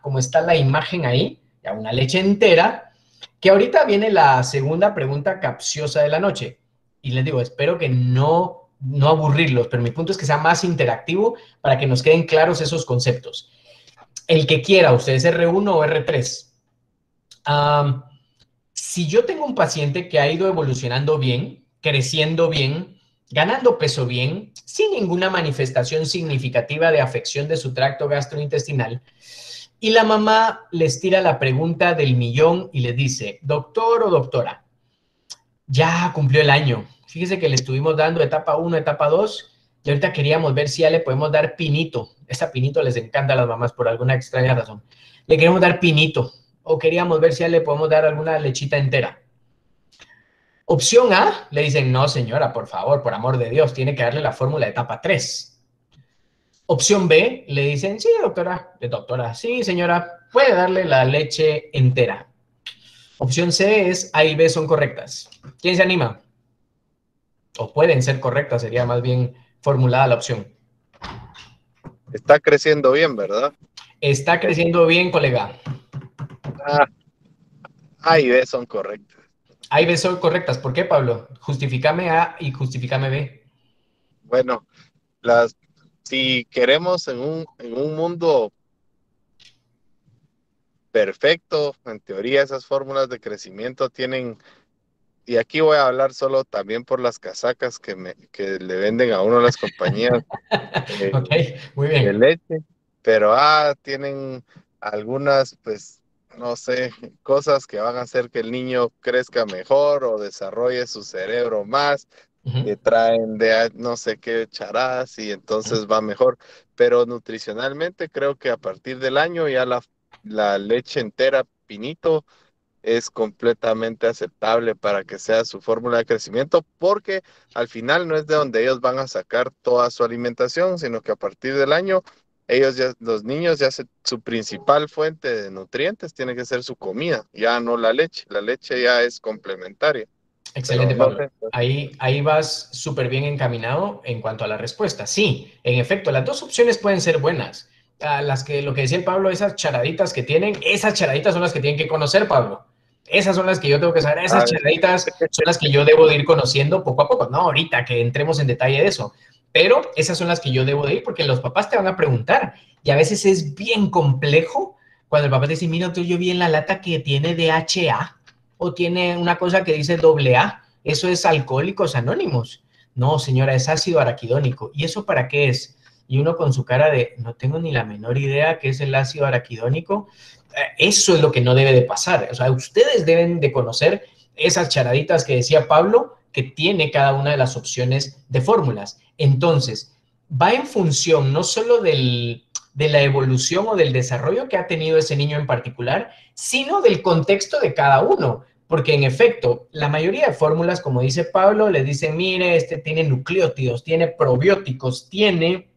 como está la imagen ahí, ya una leche entera, que ahorita viene la segunda pregunta capciosa de la noche. Y les digo, espero que no aburrirlos, pero mi punto es que sea más interactivo para que nos queden claros esos conceptos. El que quiera, ustedes R1 o R3. Si yo tengo un paciente que ha ido evolucionando bien, creciendo bien, ganando peso bien, sin ninguna manifestación significativa de afección de su tracto gastrointestinal, y la mamá les tira la pregunta del millón y les dice, doctor o doctora, ya cumplió el año, fíjese que le estuvimos dando etapa 1, etapa 2, y ahorita queríamos ver si ya le podemos dar pinito. Esa pinito les encanta a las mamás por alguna extraña razón. Le queremos dar pinito, o queríamos ver si ya le podemos dar alguna lechita entera. Opción A, le dicen, no señora, por favor, por amor de Dios, tiene que darle la fórmula de etapa 3. Opción B, le dicen, sí, doctora, sí, señora, puede darle la leche entera. Opción C es A y B son correctas. ¿Quién se anima? O pueden ser correctas, sería más bien formulada la opción. Está creciendo bien, ¿verdad? Está creciendo bien, colega. A y B son correctas. A y B son correctas. ¿Por qué, Pablo? Justifícame A y justifícame B. Bueno, si queremos en un mundo perfecto, en teoría esas fórmulas de crecimiento tienen, y aquí voy a hablar solo también por las casacas que le venden a uno las compañías Ok, muy bien. de leche, pero tienen algunas, pues, no sé, cosas que van a hacer que el niño crezca mejor o desarrolle su cerebro más, que traen de no sé qué charadas y entonces va mejor. Pero nutricionalmente creo que a partir del año ya la leche entera pinito es completamente aceptable para que sea su fórmula de crecimiento, porque al final no es de donde ellos van a sacar toda su alimentación, sino que a partir del año los niños su principal fuente de nutrientes tiene que ser su comida, ya no la leche ya es complementaria. Excelente, Pero no Pablo. sé. Ahí vas súper bien encaminado en cuanto a la respuesta. Sí, en efecto, las dos opciones pueden ser buenas. Lo que decía el Pablo, esas charaditas que tienen, esas charaditas son las que tienen que conocer, Pablo. Esas son las que yo tengo que saber. Esas charaditas son las que yo debo de ir conociendo poco a poco. No ahorita que entremos en detalle de eso, pero esas son las que yo debo de ir porque los papás te van a preguntar y a veces es bien complejo cuando el papá te dice, mira, yo vi en la lata que tiene DHA o tiene una cosa que dice AA. Eso es Alcohólicos Anónimos. No, señora, es ácido araquidónico. ¿Y eso para qué es? y uno con su cara de no tengo ni la menor idea qué es el ácido araquidónico. Eso es lo que no debe de pasar. O sea, ustedes deben de conocer esas charaditas que decía Pablo, que tiene cada una de las opciones de fórmulas. Entonces, va en función no solo de la evolución o del desarrollo que ha tenido ese niño en particular, sino del contexto de cada uno. Porque en efecto, la mayoría de fórmulas, como dice Pablo, les dicen, mire, este tiene nucleótidos, tiene probióticos, tiene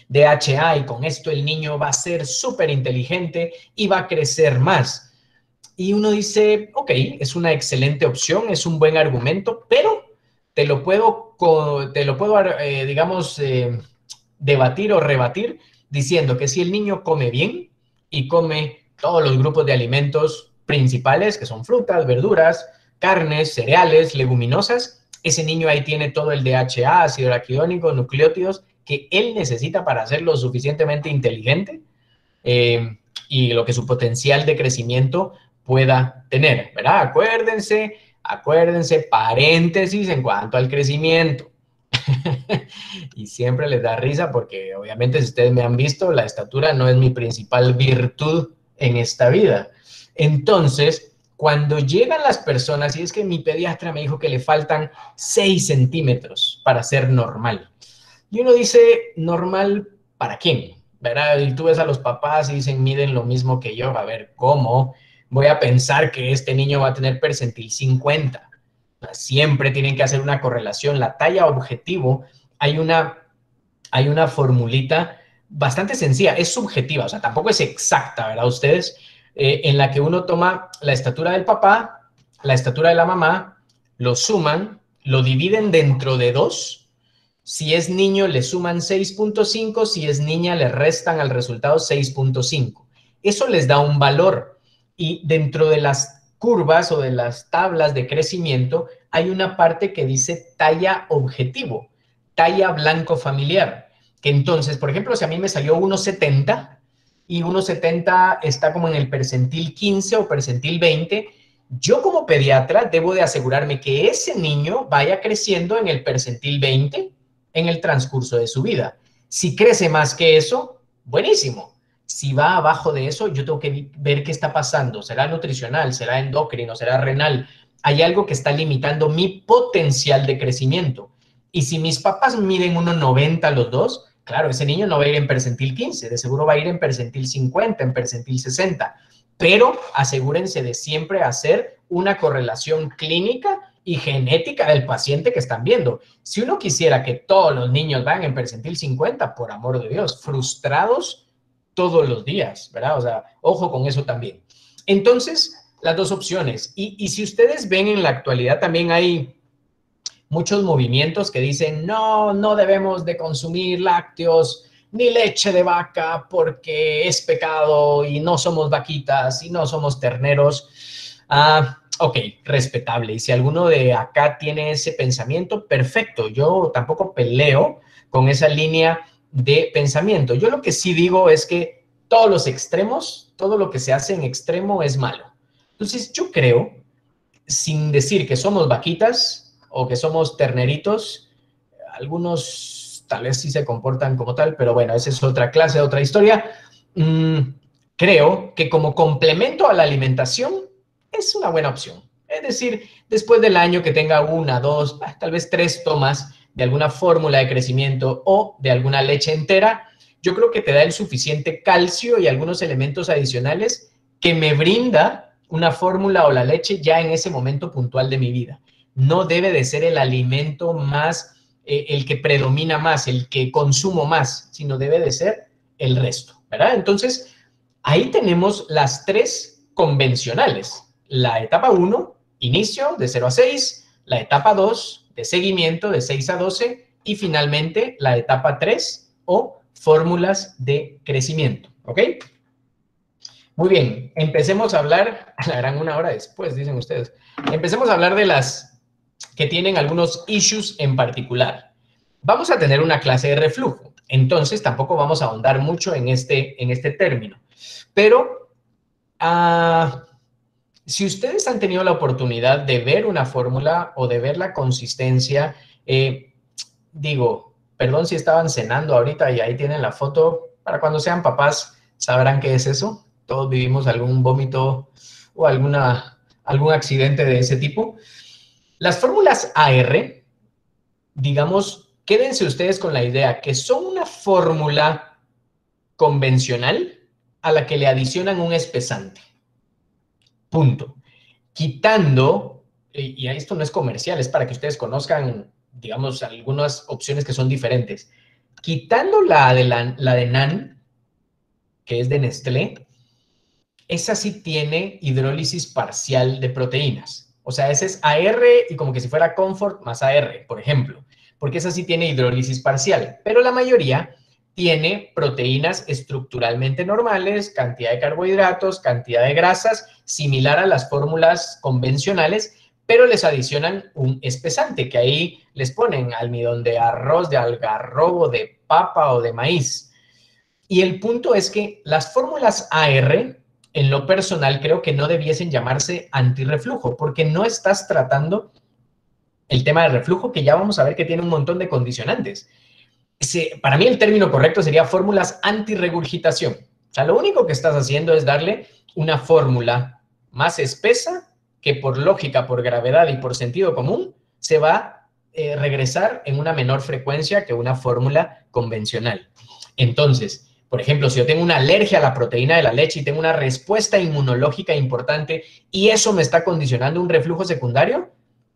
DHA y con esto el niño va a ser súper inteligente y va a crecer más. Y uno dice, ok, es una excelente opción, es un buen argumento, pero te lo puedo digamos, debatir o rebatir diciendo que si el niño come bien y come todos los grupos de alimentos principales, que son frutas, verduras, carnes, cereales, leguminosas, ese niño ahí tiene todo el DHA, ácido araquidónico, nucleótidos, que él necesita para ser lo suficientemente inteligente y lo que su potencial de crecimiento pueda tener, ¿verdad? Acuérdense, paréntesis en cuanto al crecimiento. Y siempre les da risa porque obviamente si ustedes me han visto, la estatura no es mi principal virtud en esta vida. Entonces, cuando llegan las personas, y es que mi pediatra me dijo que le faltan 6 centímetros para ser normal. Y uno dice, ¿normal para quién? ¿Verdad? Y tú ves a los papás y dicen, miden lo mismo que yo. A ver, ¿cómo voy a pensar que este niño va a tener percentil 50? Siempre tienen que hacer una correlación. La talla objetivo, hay una formulita bastante sencilla, es subjetiva, o sea, tampoco es exacta, ¿verdad? Ustedes, en la que uno toma la estatura del papá, la estatura de la mamá, lo suman, lo dividen dentro de 2. Si es niño, le suman 6.5, si es niña, le restan al resultado 6.5. Eso les da un valor. Y dentro de las curvas o de las tablas de crecimiento, hay una parte que dice talla objetivo, talla blanco familiar. Que entonces, por ejemplo, si a mí me salió 1.70 y 1.70 está como en el percentil 15 o percentil 20, yo como pediatra debo de asegurarme que ese niño vaya creciendo en el percentil 20 en el transcurso de su vida. Si crece más que eso, buenísimo. Si va abajo de eso, yo tengo que ver qué está pasando. ¿Será nutricional? ¿Será endocrino? ¿Será renal? Hay algo que está limitando mi potencial de crecimiento. Y si mis papás miden 1.90 los dos, claro, ese niño no va a ir en percentil 15, de seguro va a ir en percentil 50, en percentil 60. Pero asegúrense de siempre hacer una correlación clínica y genética del paciente que están viendo. Si uno quisiera que todos los niños vayan en percentil 50, por amor de Dios, frustrados todos los días, ¿verdad? O sea, ojo con eso también. Entonces, las dos opciones. Y si ustedes ven en la actualidad también hay muchos movimientos que dicen, no debemos de consumir lácteos ni leche de vaca porque es pecado y no somos vaquitas y no somos terneros. Ok, respetable. Y si alguno de acá tiene ese pensamiento, perfecto. Yo tampoco peleo con esa línea de pensamiento. Yo lo que sí digo es que todos los extremos, todo lo que se hace en extremo es malo. Entonces, yo creo, sin decir que somos vaquitas o que somos terneritos, algunos tal vez sí se comportan como tal, pero bueno, esa es otra clase, otra historia. Creo que como complemento a la alimentación es una buena opción. Es decir, después del año que tenga 1, 2, tal vez 3 tomas de alguna fórmula de crecimiento o de alguna leche entera, yo creo que te da el suficiente calcio y algunos elementos adicionales que me brinda una fórmula o la leche ya en ese momento puntual de mi vida. No debe de ser el alimento más, el que predomina más, el que consumo más, sino debe de ser el resto, ¿verdad? Entonces, ahí tenemos las 3 convencionales. La etapa 1, inicio de 0 a 6, la etapa 2, de seguimiento de 6 a 12 y finalmente la etapa 3 o fórmulas de crecimiento, ¿ok? Muy bien, empecemos a hablar, la gran 1 hora después, dicen ustedes, empecemos a hablar de las que tienen algunos issues en particular. Vamos a tener una clase de reflujo, entonces tampoco vamos a ahondar mucho en este término, pero si ustedes han tenido la oportunidad de ver una fórmula o de ver la consistencia, digo, Perdón si estaban cenando ahorita y ahí tienen la foto. Para cuando sean papás sabrán qué es eso. Todos vivimos algún vómito o algún accidente de ese tipo. Las fórmulas AR, digamos, quédense ustedes con la idea que son una fórmula convencional a la que le adicionan un espesante. Punto. Quitando, y esto no es comercial, es para que ustedes conozcan, digamos, algunas opciones que son diferentes. Quitando la de NAN, que es de Nestlé, esa sí tiene hidrólisis parcial de proteínas. O sea, ese es AR y como que si fuera Comfort más AR, por ejemplo, porque esa sí tiene hidrólisis parcial, pero la mayoría tiene proteínas estructuralmente normales, cantidad de carbohidratos, cantidad de grasas, similar a las fórmulas convencionales, pero les adicionan un espesante, que ahí les ponen almidón de arroz, de algarrobo, de papa o de maíz. Y el punto es que las fórmulas AR, en lo personal, creo que no debiesen llamarse antirreflujo, porque no estás tratando el tema del reflujo, que ya vamos a ver que tiene un montón de condicionantes. Para mí el término correcto sería fórmulas antirregurgitación. O sea, lo único que estás haciendo es darle una fórmula más espesa que por lógica, por gravedad y por sentido común se va a regresar en una menor frecuencia que una fórmula convencional. Entonces, por ejemplo, si yo tengo una alergia a la proteína de la leche y tengo una respuesta inmunológica importante y eso me está condicionando un reflujo secundario,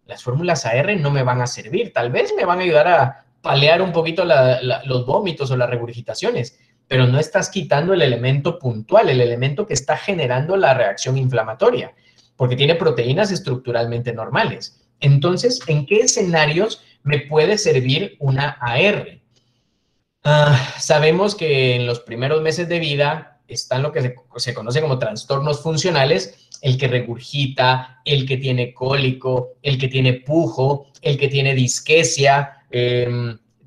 las fórmulas AR no me van a servir. Tal vez me van a ayudar a paliar un poquito los vómitos o las regurgitaciones, pero no estás quitando el elemento puntual, el elemento que está generando la reacción inflamatoria, porque tiene proteínas estructuralmente normales. Entonces, ¿en qué escenarios me puede servir una AR? Sabemos que en los primeros meses de vida están lo que se conoce como trastornos funcionales, el que regurgita, el que tiene cólico, el que tiene pujo, el que tiene disquesia.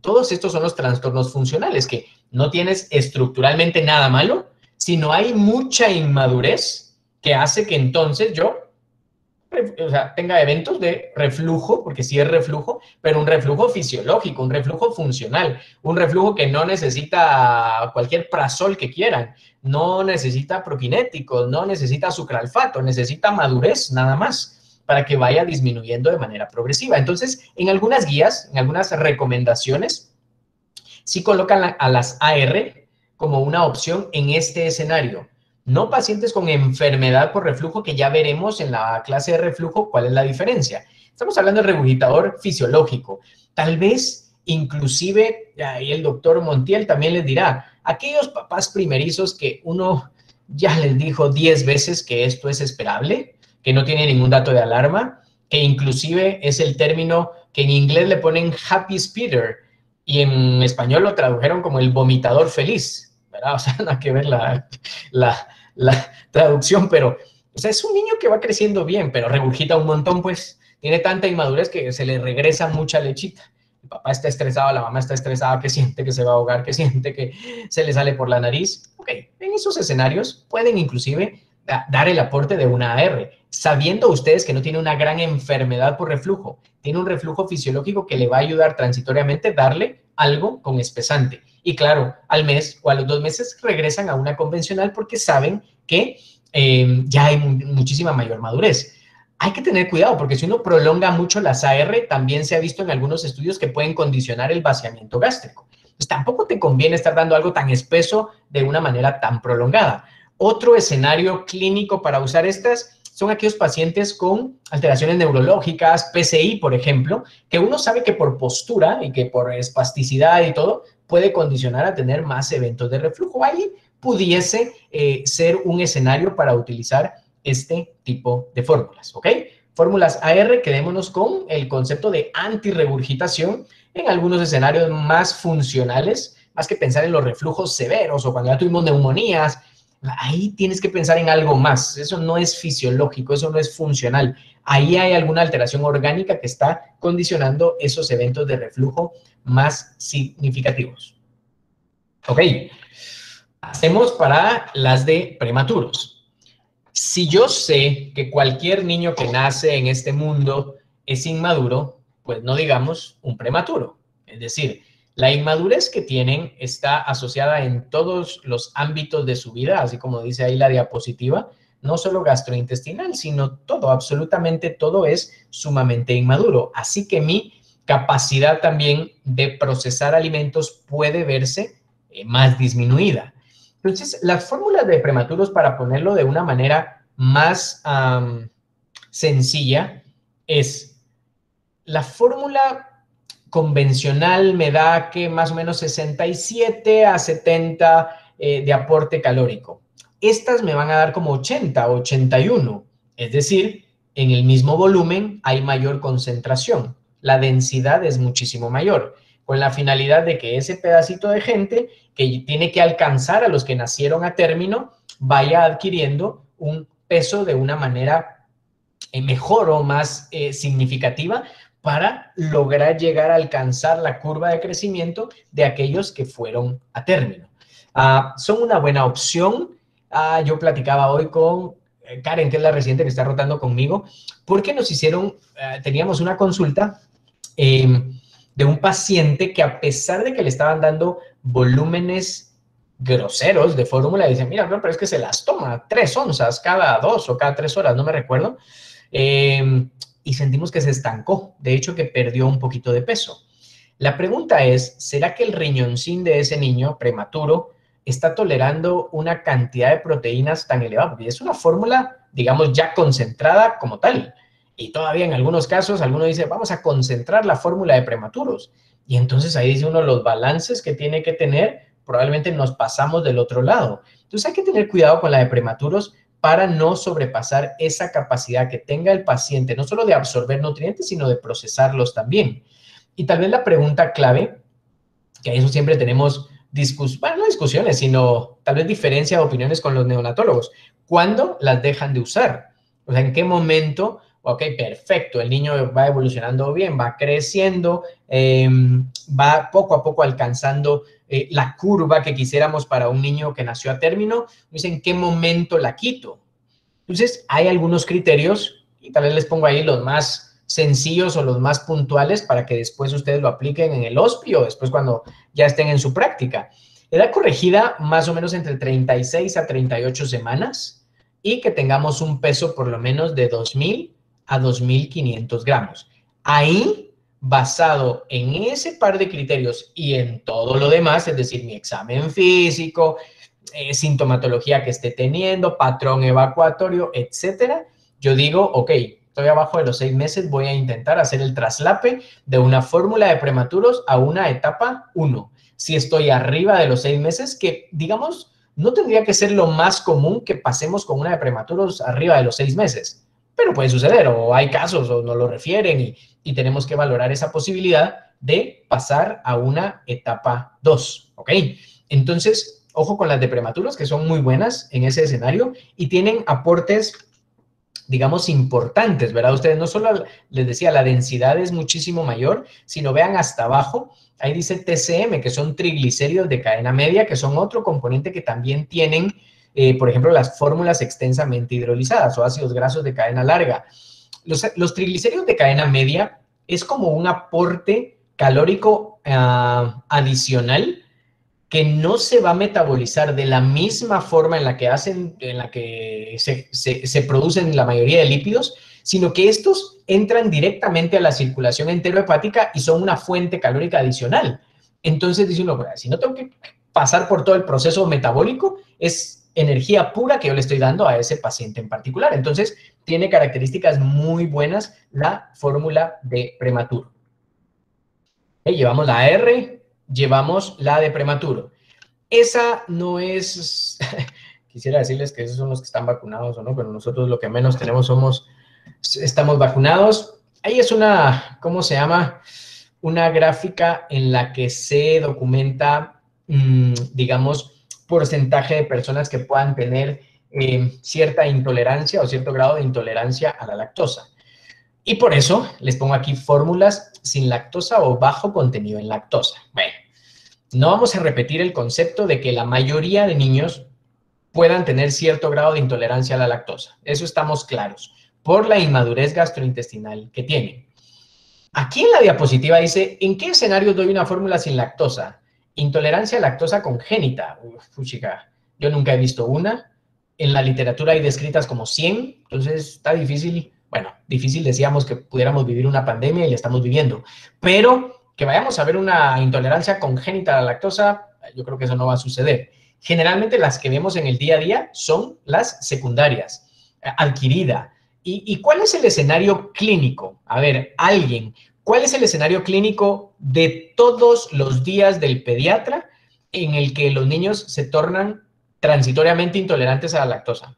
Todos estos son los trastornos funcionales, que no tienes estructuralmente nada malo, sino hay mucha inmadurez que hace que entonces yo tenga eventos de reflujo, porque sí es reflujo, pero un reflujo fisiológico, un reflujo funcional, un reflujo que no necesita cualquier prazol que quieran, no necesita prokinéticos, no necesita sucralfato, necesita madurez nada más para que vaya disminuyendo de manera progresiva. Entonces, en algunas guías, en algunas recomendaciones, sí colocan a las AR como una opción en este escenario. No pacientes con enfermedad por reflujo, que ya veremos en la clase de reflujo cuál es la diferencia. Estamos hablando del regurgitador fisiológico. Tal vez, inclusive, ahí el doctor Montiel también les dirá, aquellos papás primerizos que uno ya les dijo 10 veces que esto es esperable, que no tiene ningún dato de alarma, que inclusive es el término que en inglés le ponen happy speeder y en español lo tradujeron como el vomitador feliz, ¿verdad? O sea, no hay que ver la traducción, pero, o sea, es un niño que va creciendo bien, pero regurgita un montón, pues, tiene tanta inmadurez que se le regresa mucha lechita. El papá está estresado, la mamá está estresada, que siente que se va a ahogar, que siente que se le sale por la nariz. Ok, en esos escenarios pueden inclusive dar el aporte de una AR, sabiendo ustedes que no tiene una gran enfermedad por reflujo, tiene un reflujo fisiológico que le va a ayudar transitoriamente a darle algo con espesante. Y claro, al mes o a los 2 meses regresan a una convencional porque saben que ya hay muchísima mayor madurez. Hay que tener cuidado porque si uno prolonga mucho las AR, también se ha visto en algunos estudios que pueden condicionar el vaciamiento gástrico. Pues tampoco te conviene estar dando algo tan espeso de una manera tan prolongada. Otro escenario clínico para usar estas son aquellos pacientes con alteraciones neurológicas, PCI, por ejemplo, que uno sabe que por postura y que por espasticidad y todo, puede condicionar a tener más eventos de reflujo. Ahí pudiese ser un escenario para utilizar este tipo de fórmulas, ¿ok? Fórmulas AR, quedémonos con el concepto de antirregurgitación en algunos escenarios más funcionales, más que pensar en los reflujos severos o cuando ya tuvimos neumonías. Ahí tienes que pensar en algo más. Eso no es fisiológico, eso no es funcional. Ahí hay alguna alteración orgánica que está condicionando esos eventos de reflujo más significativos. Ok, hacemos para las de prematuros. Si yo sé que cualquier niño que nace en este mundo es inmaduro, pues no digamos un prematuro. Es decir, La inmadurez que tienen está asociada en todos los ámbitos de su vida, así como dice ahí la diapositiva, no solo gastrointestinal, sino todo, absolutamente todo es sumamente inmaduro. Así que mi capacidad también de procesar alimentos puede verse más disminuida. Entonces, las fórmulas de prematuros, para ponerlo de una manera más sencilla, es la fórmula convencional me da que más o menos 67 a 70 de aporte calórico. Estas me van a dar como 80, 81, es decir, en el mismo volumen hay mayor concentración. La densidad es muchísimo mayor, con la finalidad de que ese pedacito de gente que tiene que alcanzar a los que nacieron a término vaya adquiriendo un peso de una manera mejor o más significativa para lograr llegar a alcanzar la curva de crecimiento de aquellos que fueron a término. Son una buena opción. Yo platicaba hoy con Karen, que es la residente que está rotando conmigo, porque nos hicieron, teníamos una consulta de un paciente que, a pesar de que le estaban dando volúmenes groseros de fórmula, dice, mira, pero es que se las toma 3 onzas cada 2 o cada 3 horas, no me recuerdo, y sentimos que se estancó, de hecho que perdió un poquito de peso. La pregunta es, ¿será que el riñoncín de ese niño prematuro está tolerando una cantidad de proteínas tan elevada? Porque es una fórmula, digamos, ya concentrada como tal. Y todavía en algunos casos, alguno dice, vamos a concentrar la fórmula de prematuros. Y entonces ahí dice uno, los balances que tiene que tener, probablemente nos pasamos del otro lado. Entonces hay que tener cuidado con la de prematuros para no sobrepasar esa capacidad que tenga el paciente, no solo de absorber nutrientes, sino de procesarlos también. Y tal vez la pregunta clave, que a eso siempre tenemos no discusiones, sino tal vez diferencia de opiniones con los neonatólogos. ¿Cuándo las dejan de usar? O sea, ¿en qué momento? Ok, perfecto, el niño va evolucionando bien, va creciendo, va poco a poco alcanzando la curva que quisiéramos para un niño que nació a término. Dicen, ¿en qué momento la quito? Entonces, hay algunos criterios, y tal vez les pongo ahí los más sencillos o los más puntuales para que después ustedes lo apliquen en el OSPI o después cuando ya estén en su práctica. Edad corregida más o menos entre 36 a 38 semanas y que tengamos un peso por lo menos de 2,000 a 2,500 gramos. Ahí, basado en ese par de criterios y en todo lo demás, es decir, mi examen físico, sintomatología que esté teniendo, patrón evacuatorio, etcétera, yo digo, ok, estoy abajo de los 6 meses, voy a intentar hacer el traslape de una fórmula de prematuros a una etapa 1. Si estoy arriba de los 6 meses, que digamos, no tendría que ser lo más común que pasemos con una de prematuros arriba de los 6 meses, pero puede suceder, o hay casos, o nos lo refieren, y tenemos que valorar esa posibilidad de pasar a una etapa 2, ¿ok? Entonces, ojo con las de prematuros, que son muy buenas en ese escenario y tienen aportes, digamos, importantes, ¿verdad? Ustedes no solo, les decía, la densidad es muchísimo mayor, sino vean hasta abajo, ahí dice TCM, que son triglicéridos de cadena media, que son otro componente que también tienen, por ejemplo, las fórmulas extensamente hidrolizadas o ácidos grasos de cadena larga. Los triglicéridos de cadena media es como un aporte calórico adicional que no se va a metabolizar de la misma forma en la que se producen la mayoría de lípidos, sino que estos entran directamente a la circulación enterohepática y son una fuente calórica adicional. Entonces dice uno, si no tengo que pasar por todo el proceso metabólico, es energía pura que yo le estoy dando a ese paciente en particular. Entonces tiene características muy buenas la fórmula de prematuro. Llevamos la R, llevamos la de prematuro. Esa no es, quisiera decirles que esos son los que están vacunados o no, pero nosotros lo que menos tenemos estamos vacunados. Ahí es una, ¿cómo se llama? Una gráfica en la que se documenta, digamos, porcentaje de personas que puedan tener cierta intolerancia o cierto grado de intolerancia a la lactosa. Y por eso les pongo aquí fórmulas sin lactosa o bajo contenido en lactosa. Bueno, no vamos a repetir el concepto de que la mayoría de niños puedan tener cierto grado de intolerancia a la lactosa. Eso estamos claros, por la inmadurez gastrointestinal que tienen. Aquí en la diapositiva dice, ¿en qué escenario doy una fórmula sin lactosa? Intolerancia a lactosa congénita. Uf, chica, yo nunca he visto una. En la literatura hay descritas como 100, entonces está difícil. Bueno, difícil decíamos que pudiéramos vivir una pandemia y la estamos viviendo. Pero que vayamos a ver una intolerancia congénita a la lactosa, yo creo que eso no va a suceder. Generalmente las que vemos en el día a día son las secundarias, adquirida. ¿Y cuál es el escenario clínico? A ver, alguien, ¿cuál es el escenario clínico de todos los días del pediatra en el que los niños se tornan transitoriamente intolerantes a la lactosa?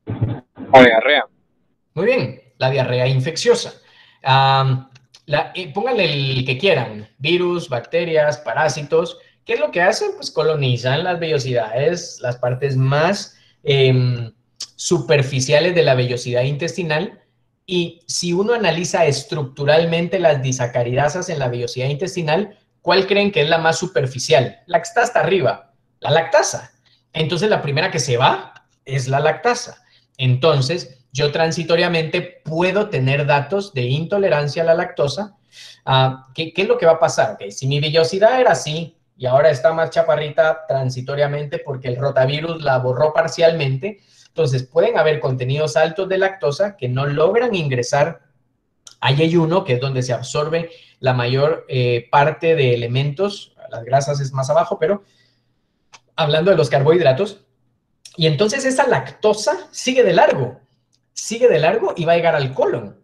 La diarrea. Muy bien, la diarrea infecciosa. Pónganle el que quieran, virus, bacterias, parásitos. ¿Qué es lo que hacen? Pues colonizan las vellosidades, las partes más superficiales de la vellosidad intestinal, y si uno analiza estructuralmente las disacaridasas en la vellosidad intestinal, ¿cuál creen que es la más superficial? La que está hasta arriba, la lactasa. Entonces la primera que se va es la lactasa. Entonces yo transitoriamente puedo tener datos de intolerancia a la lactosa. ¿Qué es lo que va a pasar? Okay, si mi vellosidad era así y ahora está más chaparrita transitoriamente porque el rotavirus la borró parcialmente, entonces pueden haber contenidos altos de lactosa que no logran ingresar a ayuno, que es donde se absorbe la mayor parte de elementos. Las grasas es más abajo, pero hablando de los carbohidratos, y entonces esa lactosa sigue de largo y va a llegar al colon.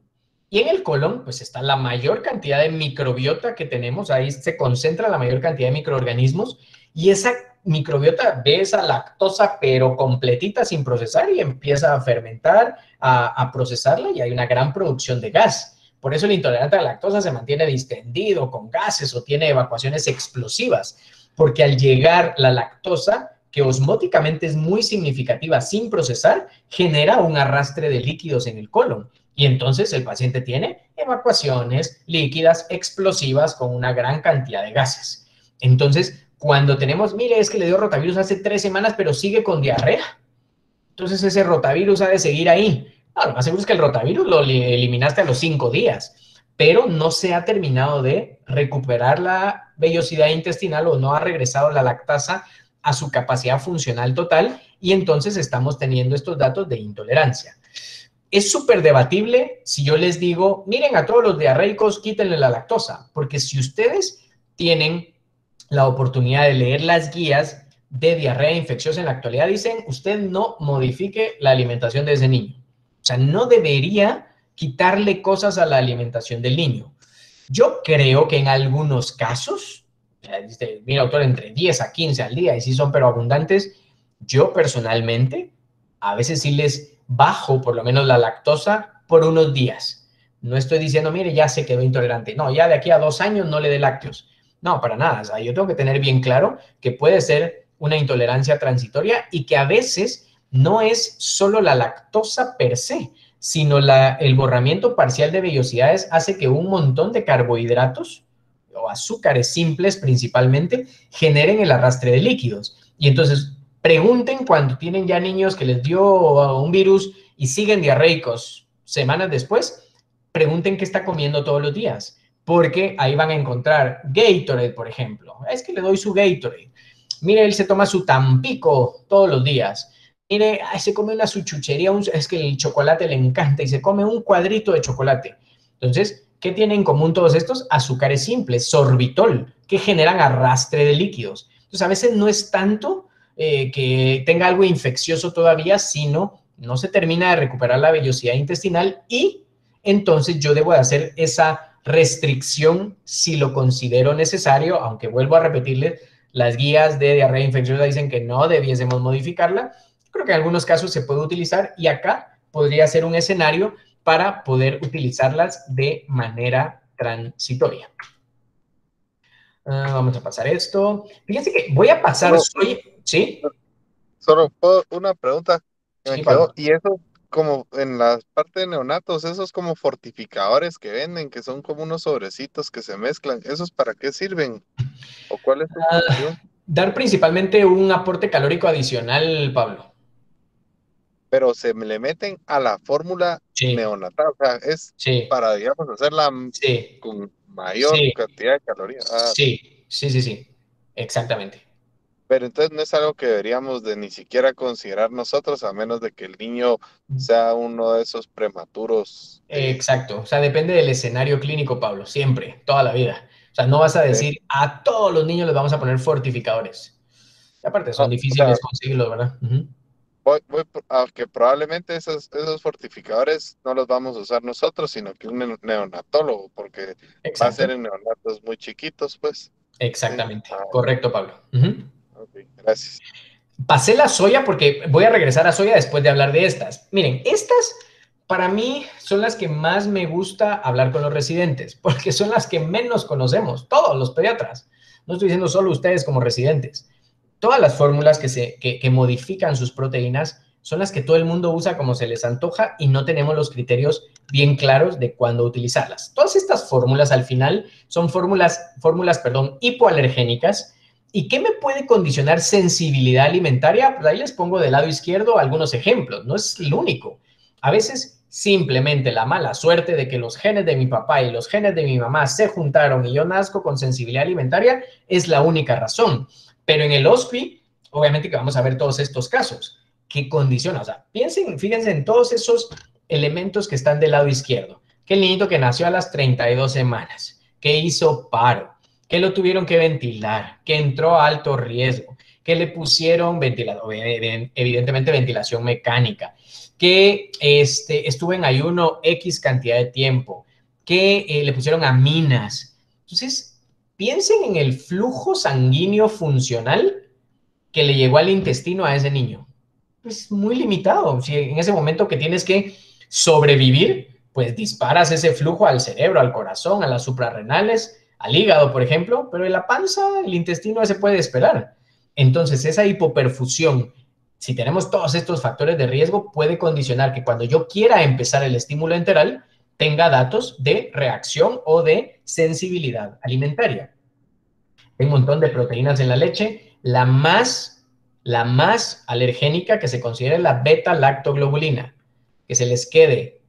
Y en el colon, pues está la mayor cantidad de microbiota que tenemos, ahí se concentra la mayor cantidad de microorganismos, y esa microbiota ve esa lactosa, pero completita, sin procesar, y empieza a fermentar, a procesarla, y hay una gran producción de gas. Por eso el intolerante a la lactosa se mantiene distendido, con gases, o tiene evacuaciones explosivas, porque al llegar la lactosa, que osmóticamente es muy significativa sin procesar, genera un arrastre de líquidos en el colon. Y entonces el paciente tiene evacuaciones líquidas explosivas con una gran cantidad de gases. Entonces, cuando tenemos, mire, es que le dio rotavirus hace 3 semanas, pero sigue con diarrea, entonces ese rotavirus ha de seguir ahí. No, lo más seguro es que el rotavirus lo eliminaste a los 5 días, pero no se ha terminado de recuperar la vellosidad intestinal, o no ha regresado la lactasa a su capacidad funcional total, y entonces estamos teniendo estos datos de intolerancia. Es súper debatible si yo les digo, miren, a todos los diarreicos quítenle la lactosa, porque si ustedes tienen la oportunidad de leer las guías de diarrea infecciosa en la actualidad, dicen, usted no modifique la alimentación de ese niño. O sea, no debería quitarle cosas a la alimentación del niño. Yo creo que en algunos casos, mira, autor, entre 10 a 15 al día, y sí son pero abundantes, yo personalmente a veces sí les bajo por lo menos la lactosa por unos días. No estoy diciendo, mire, ya se quedó intolerante. No, ya de aquí a 2 años no le dé lácteos. No, para nada. O sea, yo tengo que tener bien claro que puede ser una intolerancia transitoria, y que a veces no es solo la lactosa per se, sino el borramiento parcial de vellosidades hace que un montón de carbohidratos o azúcares simples principalmente generen el arrastre de líquidos. Y entonces pregunten cuando tienen ya niños que les dio un virus y siguen diarreicos semanas después, pregunten qué está comiendo todos los días, porque ahí van a encontrar Gatorade, por ejemplo. Es que le doy su Gatorade. Mire, él se toma su Tampico todos los días. Mire, se come una su chuchería, es que el chocolate le encanta y se come un cuadrito de chocolate. Entonces, ¿qué tienen en común todos estos? Azúcares simples, sorbitol, que generan arrastre de líquidos. Entonces, a veces no es tanto que tenga algo infeccioso todavía, sino no se termina de recuperar la vellosidad intestinal, y entonces yo debo de hacer esa restricción si lo considero necesario, aunque vuelvo a repetirles, las guías de diarrea infecciosa dicen que no debiésemos modificarla. Creo que en algunos casos se puede utilizar, y acá podría ser un escenario para poder utilizarlas de manera transitoria. Vamos a pasar esto. Fíjense que voy a pasar, ¿sí? Solo una pregunta que me Sí, quedó, Pablo. y eso como en la parte de neonatos, esos como fortificadores que venden, que son como unos sobrecitos que se mezclan, ¿esos para qué sirven? ¿O cuál es su función? Dar principalmente un aporte calórico adicional, Pablo. pero se me le meten a la fórmula Sí, neonatal. O sea, es sí, para, digamos, hacerla sí, con mayor sí, cantidad de calorías. sí, exactamente. Pero entonces no es algo que deberíamos de ni siquiera considerar nosotros, a menos de que el niño sea uno de esos prematuros. Exacto, o sea, depende del escenario clínico, Pablo, siempre, toda la vida. O sea, no vas a De- decir a todos los niños les vamos a poner fortificadores. Y aparte, no, son o sea, difíciles conseguirlos, ¿verdad? Ujú. a que probablemente esos fortificadores no los vamos a usar nosotros, sino que un neonatólogo, porque va a ser Exacto, en neonatos muy chiquitos, pues. Sí. exactamente. Correcto, Pablo. Ujú. Ok, gracias. Pasé la soya porque voy a regresar a soya después de hablar de estas. Miren, estas para mí son las que más me gusta hablar con los residentes, porque son las que menos conocemos, todos los pediatras. No estoy diciendo solo ustedes como residentes. Todas las fórmulas que modifican sus proteínas son las que todo el mundo usa como se les antoja y no tenemos los criterios bien claros de cuándo utilizarlas. Todas estas fórmulas al final son fórmulas, hipoalergénicas. ¿Y qué me puede condicionar sensibilidad alimentaria? Pues ahí les pongo del lado izquierdo algunos ejemplos, no es el único. A veces simplemente la mala suerte de que los genes de mi papá y los genes de mi mamá se juntaron y yo nazco con sensibilidad alimentaria es la única razón. Pero en el OSCE, obviamente que vamos a ver todos estos casos. ¿Qué condiciona? O sea, fíjense en todos esos elementos que están del lado izquierdo. Que el niñito que nació a las 32 semanas, que hizo paro, que lo tuvieron que ventilar, que entró a alto riesgo, que le pusieron ventilador, evidentemente ventilación mecánica, que estuvo en ayuno X cantidad de tiempo, que le pusieron aminas. Entonces, piensen en el flujo sanguíneo funcional que le llegó al intestino a ese niño. Pues muy limitado. Si en ese momento que tienes que sobrevivir, pues disparas ese flujo al cerebro, al corazón, a las suprarrenales, al hígado, por ejemplo, pero en la panza, el intestino se puede esperar. Entonces, esa hipoperfusión, si tenemos todos estos factores de riesgo, puede condicionar que cuando yo quiera empezar el estímulo enteral, tenga datos de reacción o de sensibilidad alimentaria. Hay un montón de proteínas en la leche. La más alergénica que se considera es la beta-lactoglobulina. Que se les quede.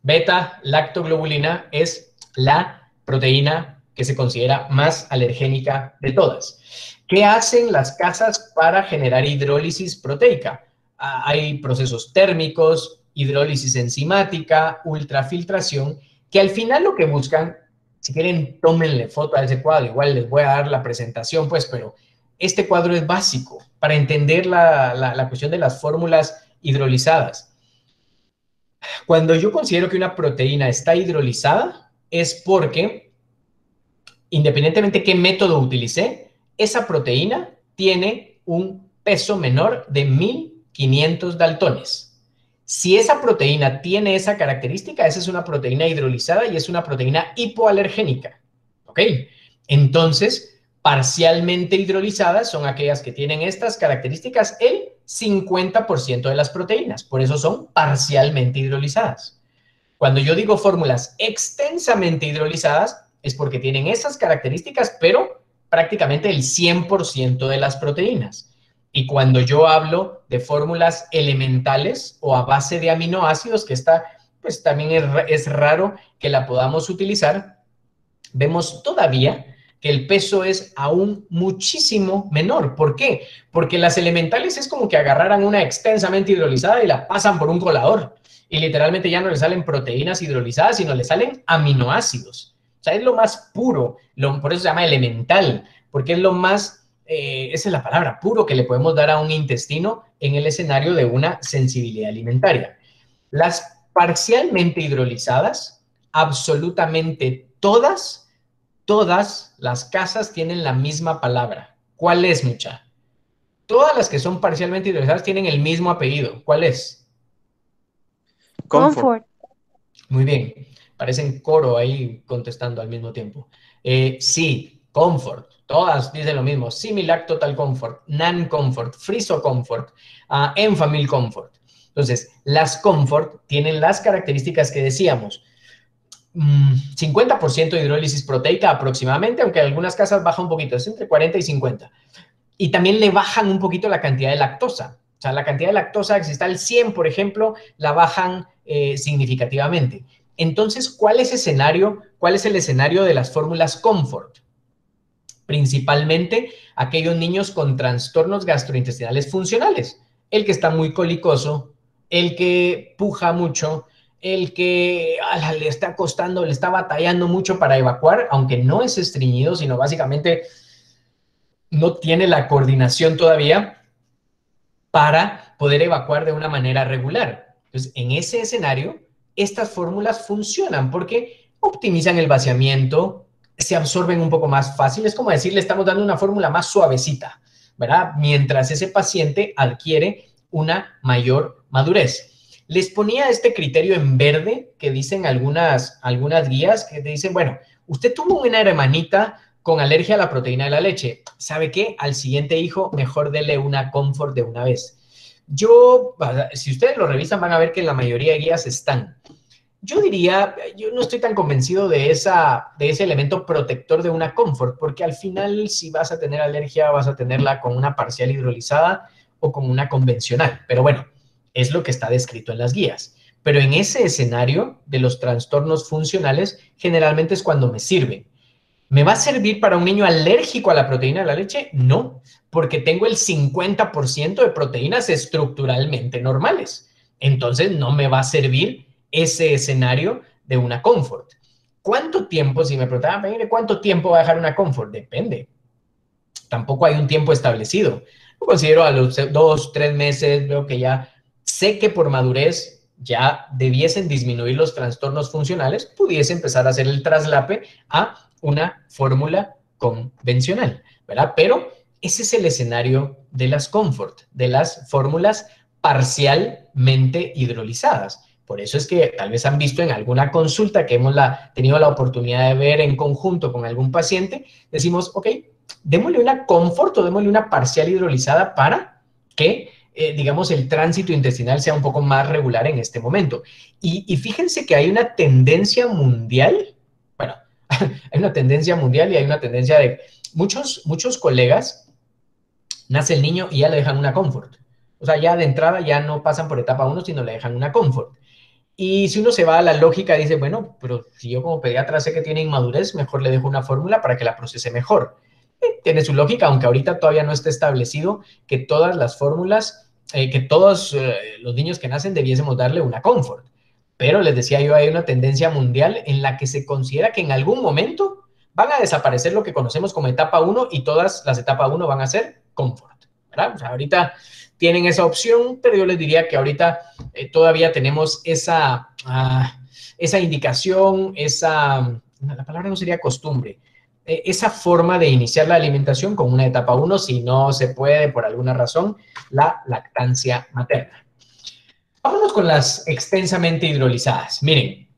Beta-lactoglobulina es la proteína que se considera más alergénica de todas. ¿Qué hacen las casas para generar hidrólisis proteica? Hay procesos térmicos, hidrólisis enzimática, ultrafiltración, que al final lo que buscan, si quieren, tómenle foto a ese cuadro, igual les voy a dar la presentación, pues, pero este cuadro es básico para entender la cuestión de las fórmulas hidrolizadas. Cuando yo considero que una proteína está hidrolizada, es porque, independientemente qué método utilicé, esa proteína tiene un peso menor de 1500 daltones. Si esa proteína tiene esa característica, esa es una proteína hidrolizada y es una proteína hipoalergénica. ¿Ok? Entonces, parcialmente hidrolizadas son aquellas que tienen estas características el 50% de las proteínas. Por eso son parcialmente hidrolizadas. Cuando yo digo fórmulas extensamente hidrolizadas, es porque tienen esas características, pero prácticamente el 100% de las proteínas. Y cuando yo hablo de fórmulas elementales o a base de aminoácidos, que esta pues también es raro que la podamos utilizar, vemos todavía que el peso es aún muchísimo menor. ¿Por qué? Porque las elementales es como que agarraran una extensamente hidrolizada y la pasan por un colador. Y literalmente ya no le salen proteínas hidrolizadas, sino le salen aminoácidos. O sea, es lo más puro, por eso se llama elemental, porque es lo más, esa es la palabra, puro que le podemos dar a un intestino en el escenario de una sensibilidad alimentaria. Las parcialmente hidrolizadas, absolutamente todas las casas tienen la misma palabra. ¿Cuál es, mucha? Todas las que son parcialmente hidrolizadas tienen el mismo apellido. ¿Cuál es? Comfort. Muy bien. Parecen coro ahí contestando al mismo tiempo. Sí, Comfort. Todas dicen lo mismo. Similac Total Comfort, Nan Comfort, Friso Comfort, Enfamil Comfort. Entonces, las Comfort tienen las características que decíamos. 50% de hidrólisis proteica aproximadamente, aunque en algunas casas baja un poquito, es entre 40 y 50. y también le bajan un poquito la cantidad de lactosa. O sea, la cantidad de lactosa, si está al 100, por ejemplo, la bajan significativamente. Entonces, ¿cuál es el escenario de las fórmulas Comfort? Principalmente aquellos niños con trastornos gastrointestinales funcionales. El que está muy colicoso, el que puja mucho, el que le está costando, le está batallando mucho para evacuar, aunque no es estreñido, sino básicamente no tiene la coordinación todavía para poder evacuar de una manera regular. Entonces, en ese escenario, estas fórmulas funcionan porque optimizan el vaciamiento, se absorben un poco más fácil. Es como decir, le estamos dando una fórmula más suavecita, ¿verdad? Mientras ese paciente adquiere una mayor madurez. Les ponía este criterio en verde que dicen algunas guías que te dicen, bueno, usted tuvo una hermanita con alergia a la proteína de la leche. ¿Sabe qué? Al siguiente hijo, mejor dele una Comfort de una vez. Si ustedes lo revisan, van a ver que en la mayoría de guías están. Yo diría, yo no estoy tan convencido de ese elemento protector de una Comfort, porque al final, si vas a tener alergia, vas a tenerla con una parcial hidrolizada o con una convencional. Pero bueno, es lo que está descrito en las guías. Pero en ese escenario de los trastornos funcionales, generalmente es cuando me sirve. ¿Me va a servir para un niño alérgico a la proteína de la leche? No, porque tengo el 50% de proteínas estructuralmente normales. Entonces, no me va a servir ese escenario de una Comfort. ¿Cuánto tiempo? Si me preguntaban, ¿cuánto tiempo va a dejar una Comfort? Depende. Tampoco hay un tiempo establecido. Yo considero a los 2, 3 meses, veo que ya sé que por madurez ya debiesen disminuir los trastornos funcionales, pudiese empezar a hacer el traslape a una fórmula convencional, ¿verdad? Pero ese es el escenario de las Comfort, de las fórmulas parcialmente hidrolizadas. Por eso es que tal vez han visto en alguna consulta que hemos tenido la oportunidad de ver en conjunto con algún paciente, decimos, ok, démosle una Comfort o démosle una parcial hidrolizada para que, digamos, el tránsito intestinal sea un poco más regular en este momento. Y fíjense que hay una tendencia mundial, bueno, hay una tendencia mundial y hay una tendencia de muchos colegas, nace el niño y ya le dejan una Comfort. O sea, ya de entrada ya no pasan por etapa 1, sino le dejan una Comfort. Y si uno se va a la lógica, dice, bueno, pero si yo como pediatra sé que tiene inmadurez, mejor le dejo una fórmula para que la procese mejor. Tiene su lógica, aunque ahorita todavía no está establecido que todas las fórmulas, que todos los niños que nacen debiésemos darle una Comfort. Pero les decía yo, hay una tendencia mundial en la que se considera que en algún momento van a desaparecer lo que conocemos como etapa 1 y todas las etapa 1 van a ser Comfort, ¿verdad? O sea, ahorita tienen esa opción, pero yo les diría que ahorita todavía tenemos esa indicación, la palabra no sería costumbre, esa forma de iniciar la alimentación con una etapa 1 si no se puede, por alguna razón, la lactancia materna. Vámonos con las extensamente hidrolizadas. Miren,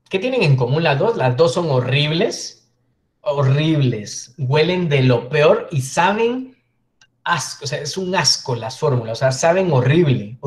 ¿qué tienen en común las dos? Las dos son horribles, huelen de lo peor y saben asco, o sea, es un asco las fórmulas, o sea, saben horrible.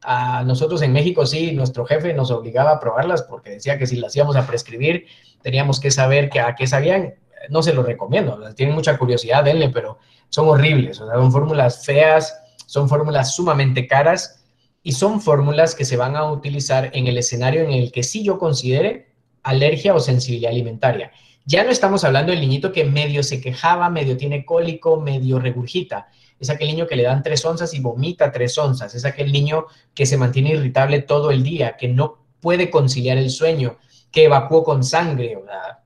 A nosotros en México sí, nuestro jefe nos obligaba a probarlas porque decía que si las íbamos a prescribir teníamos que saber a qué sabían. No se los recomiendo, tienen mucha curiosidad, denle, pero son horribles, o sea, son fórmulas feas, son fórmulas sumamente caras y son fórmulas que se van a utilizar en el escenario en el que sí yo considere alergia o sensibilidad alimentaria. Ya no estamos hablando del niñito que medio se quejaba, medio tiene cólico, medio regurgita. Es aquel niño que le dan 3 onzas y vomita 3 onzas. Es aquel niño que se mantiene irritable todo el día, que no puede conciliar el sueño, que evacuó con sangre. O sea,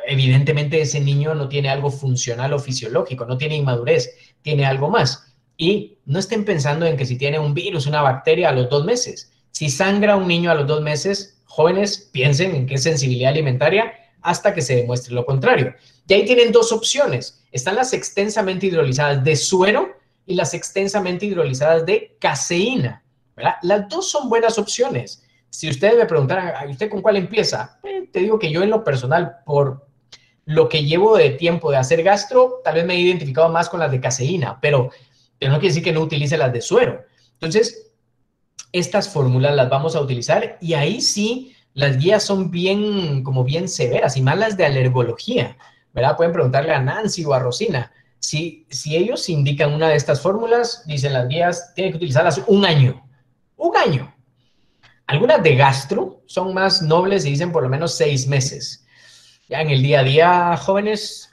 evidentemente ese niño no tiene algo funcional o fisiológico, no tiene inmadurez, tiene algo más. Y no estén pensando en que si tiene un virus, una bacteria a los 2 meses. Si sangra un niño a los 2 meses, jóvenes, piensen en que es sensibilidad alimentaria hasta que se demuestre lo contrario. Y ahí tienen 2 opciones. Están las extensamente hidrolizadas de suero y las extensamente hidrolizadas de caseína, ¿verdad? Las 2 son buenas opciones. Si ustedes me preguntaran, ¿a usted con cuál empieza? Te digo que yo en lo personal, por lo que llevo de tiempo de hacer gastro, tal vez me he identificado más con las de caseína, pero no quiere decir que no utilice las de suero. Entonces, estas fórmulas las vamos a utilizar y ahí sí las guías son bien severas y más las de alergología, ¿verdad? Pueden preguntarle a Nancy o a Rosina. Si ellos indican una de estas fórmulas, dicen las guías, tienen que utilizarlas un año. Un año. Algunas de gastro son más nobles y dicen por lo menos 6 meses. Ya en el día a día, jóvenes,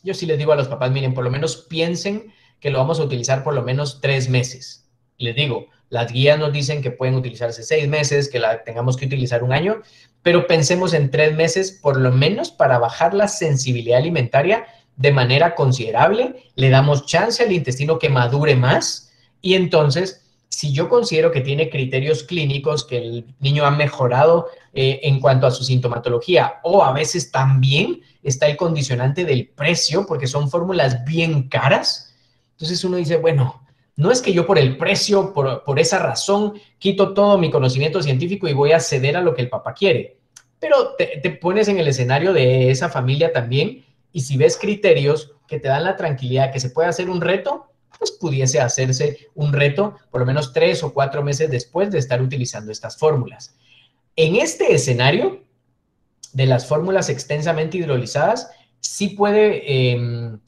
yo sí les digo a los papás, miren, por lo menos piensen que lo vamos a utilizar por lo menos 3 meses. Les digo, las guías nos dicen que pueden utilizarse 6 meses, que la tengamos que utilizar un año, pero pensemos en 3 meses por lo menos para bajar la sensibilidad alimentaria de manera considerable. Le damos chance al intestino que madure más y entonces, si yo considero que tiene criterios clínicos, que el niño ha mejorado en cuanto a su sintomatología, o a veces también está el condicionante del precio, porque son fórmulas bien caras, entonces uno dice, bueno, no es que yo por el precio, por esa razón, quito todo mi conocimiento científico y voy a ceder a lo que el papá quiere, pero te pones en el escenario de esa familia también, y si ves criterios que te dan la tranquilidad que se puede hacer un reto, pues pudiese hacerse un reto por lo menos 3 o 4 meses después de estar utilizando estas fórmulas. En este escenario de las fórmulas extensamente hidrolizadas, sí puede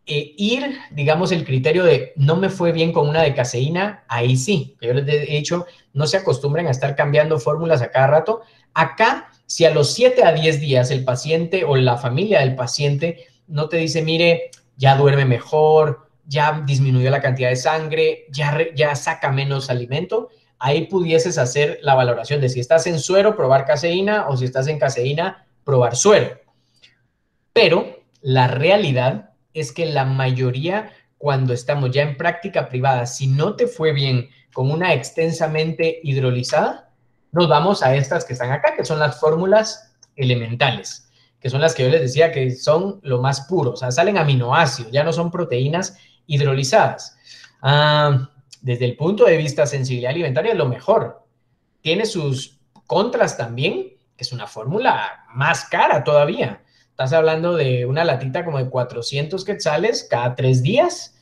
ir, digamos, el criterio de no me fue bien con una de caseína, ahí sí, que yo les he dicho, no se acostumbren a estar cambiando fórmulas a cada rato. Acá, si a los 7 a 10 días el paciente o la familia del paciente no te dice, mire, ya duerme mejor, ya disminuyó la cantidad de sangre, ya saca menos alimento, ahí pudieses hacer la valoración de si estás en suero, probar caseína, o si estás en caseína, probar suero. Pero la realidad es que la mayoría, cuando estamos ya en práctica privada, si no te fue bien con una extensamente hidrolizada, nos vamos a estas que están acá, que son las fórmulas elementales, que son las que yo les decía que son lo más puro, o sea, salen aminoácidos, ya no son proteínas hidrolizadas. Desde el punto de vista sensibilidad alimentaria es lo mejor. Tiene sus contras también, que es una fórmula más cara todavía. Estás hablando de una latita como de 400 quetzales cada 3 días.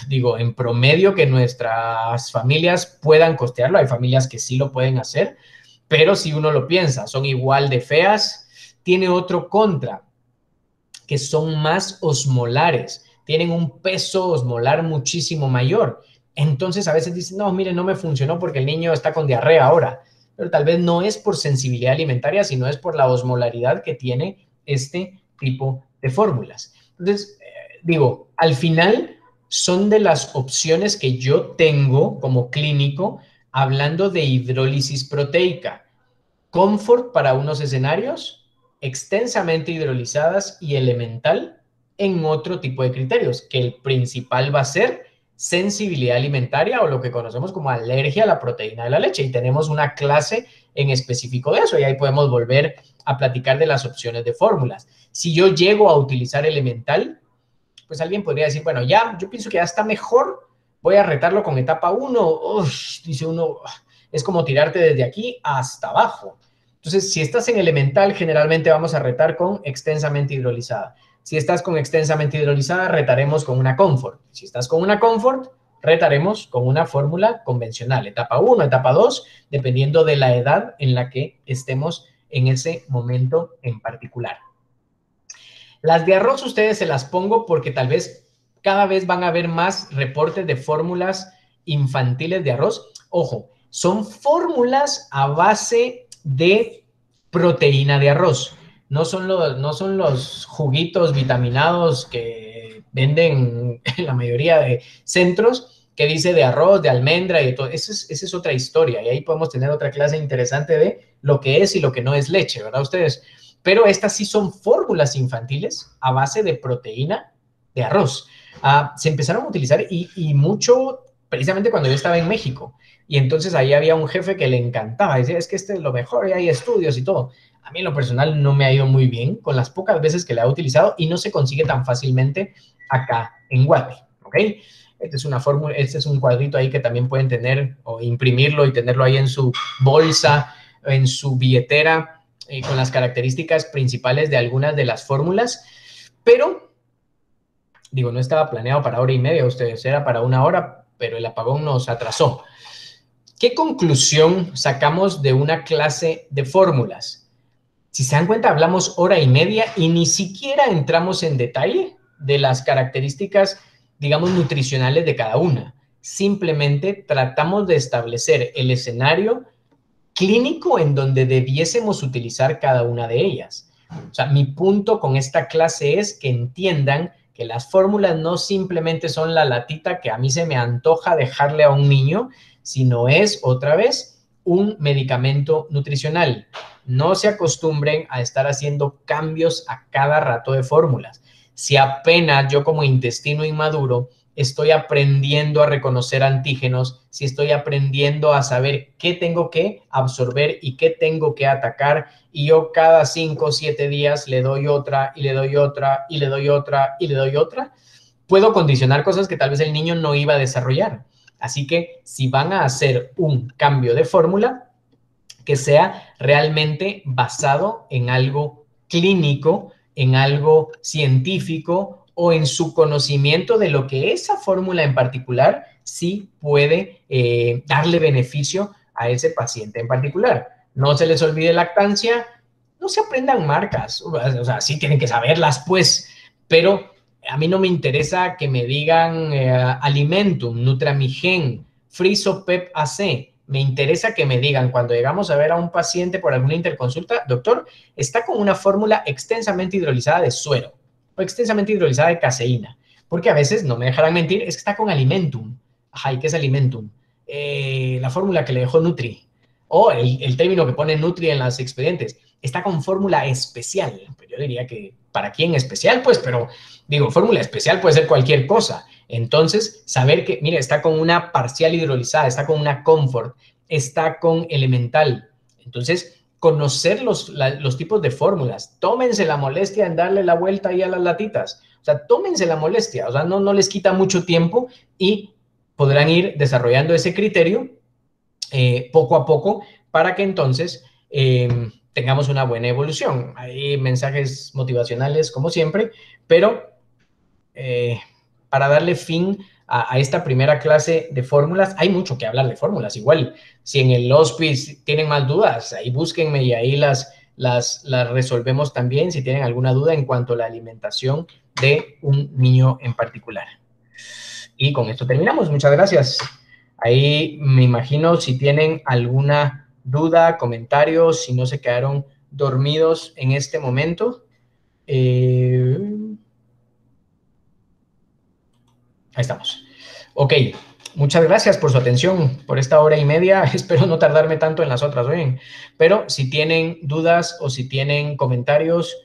Digo, en promedio que nuestras familias puedan costearlo. Hay familias que sí lo pueden hacer, pero si uno lo piensa, son igual de feas. Tiene otro contra, que son más osmolares. Tienen un peso osmolar muchísimo mayor. Entonces a veces dicen, no, mire, no me funcionó porque el niño está con diarrea ahora. Pero tal vez no es por sensibilidad alimentaria, sino es por la osmolaridad que tiene este tipo de fórmulas. Entonces, digo, al final son de las opciones que yo tengo como clínico hablando de hidrólisis proteica. Comfort para unos escenarios, extensamente hidrolizadas y elemental en otro tipo de criterios, que el principal va a ser sensibilidad alimentaria o lo que conocemos como alergia a la proteína de la leche. Y tenemos una clase en específico de eso y ahí podemos volver a platicar de las opciones de fórmulas. Si yo llego a utilizar elemental, pues alguien podría decir, bueno, ya, yo pienso que ya está mejor, voy a retarlo con etapa 1. Dice uno, es como tirarte desde aquí hasta abajo. Entonces, si estás en elemental, generalmente vamos a retar con extensamente hidrolizada. Si estás con extensamente hidrolizada, retaremos con una Comfort. Si estás con una Comfort, retaremos con una fórmula convencional, etapa 1, etapa 2, dependiendo de la edad en la que estemos en ese momento en particular. Las de arroz ustedes se las pongo porque tal vez cada vez van a haber más reportes de fórmulas infantiles de arroz. Ojo, son fórmulas a base de proteína de arroz. No son los juguitos vitaminados que venden en la mayoría de centros que dice de arroz, de almendra y de todo. Esa es otra historia y ahí podemos tener otra clase interesante de lo que es y lo que no es leche, ¿verdad ustedes? Pero estas sí son fórmulas infantiles a base de proteína de arroz. Se empezaron a utilizar y mucho precisamente cuando yo estaba en México. Y entonces ahí había un jefe que le encantaba. Decía, es que este es lo mejor y hay estudios y todo. A mí en lo personal no me ha ido muy bien con las pocas veces que la he utilizado y no se consigue tan fácilmente acá en Guate, ¿ok? Esta es una fórmula, este es un cuadrito ahí que también pueden tener o imprimirlo y tenerlo ahí en su bolsa, en su billetera, con las características principales de algunas de las fórmulas, pero, digo, no estaba planeado para 1 hora y media, ustedes, era para 1 hora, pero el apagón nos atrasó. ¿Qué conclusión sacamos de una clase de fórmulas? Si se dan cuenta, hablamos hora y media y ni siquiera entramos en detalle de las características, digamos, nutricionales de cada una. Simplemente tratamos de establecer el escenario clínico en donde debiésemos utilizar cada una de ellas. O sea, mi punto con esta clase es que entiendan que las fórmulas no simplemente son la latita que a mí se me antoja dejarle a un niño, sino es, otra vez, un medicamento nutricional. No se acostumbren a estar haciendo cambios a cada rato de fórmulas. Si apenas yo como intestino inmaduro estoy aprendiendo a reconocer antígenos, si estoy aprendiendo a saber qué tengo que absorber y qué tengo que atacar, y yo cada 5 o 7 días le doy otra, y le doy otra, y le doy otra, y le doy otra, puedo condicionar cosas que tal vez el niño no iba a desarrollar. Así que si van a hacer un cambio de fórmula, que sea realmente basado en algo clínico, en algo científico o en su conocimiento de lo que esa fórmula en particular sí puede darle beneficio a ese paciente en particular. No se les olvide lactancia, no se aprendan marcas, o sea, sí tienen que saberlas, pues, pero a mí no me interesa que me digan Alimentum, Nutramigen, Frisopep AC. Me interesa que me digan, cuando llegamos a ver a un paciente por alguna interconsulta, doctor, está con una fórmula extensamente hidrolizada de suero o extensamente hidrolizada de caseína. Porque a veces, no me dejarán mentir, es que está con Alimentum. Ajá, ¿y qué es Alimentum? La fórmula que le dejó Nutri. O el término que pone Nutri en los expedientes. Está con fórmula especial. Pues yo diría que, ¿para quién especial? Pues, pero digo, fórmula especial puede ser cualquier cosa. Entonces, saber que, mire, está con una parcial hidrolizada, está con una Comfort, está con Elemental. Entonces, conocer los tipos de fórmulas. Tómense la molestia en darle la vuelta ahí a las latitas. O sea, tómense la molestia. O sea, no les quita mucho tiempo y podrán ir desarrollando ese criterio poco a poco para que entonces tengamos una buena evolución. Hay mensajes motivacionales como siempre, pero para darle fin a esta primera clase de fórmulas, hay mucho que hablar de fórmulas. Igual, si en el hospice tienen más dudas, ahí búsquenme y ahí las resolvemos también si tienen alguna duda en cuanto a la alimentación de un niño en particular. Y con esto terminamos. Muchas gracias. Ahí me imagino si tienen alguna duda, comentarios, si no se quedaron dormidos en este momento. Ahí estamos. Ok, muchas gracias por su atención, por esta hora y media. Espero no tardarme tanto en las otras, ¿oyen? Pero si tienen dudas o si tienen comentarios,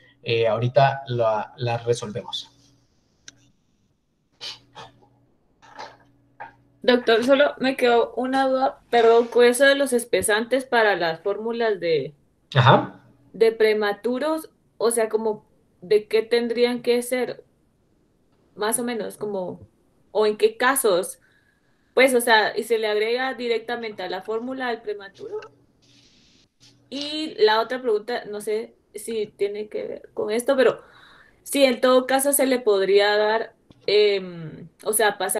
ahorita las resolvemos. Doctor, solo me quedó una duda, perdón, con eso de los espesantes para las fórmulas Ajá. de prematuros, o sea, como de qué tendrían que ser, más o menos, como, o en qué casos, pues, o sea, y se le agrega directamente a la fórmula del prematuro. Y la otra pregunta, no sé si tiene que ver con esto, pero si en todo caso se le podría dar, o sea, pasar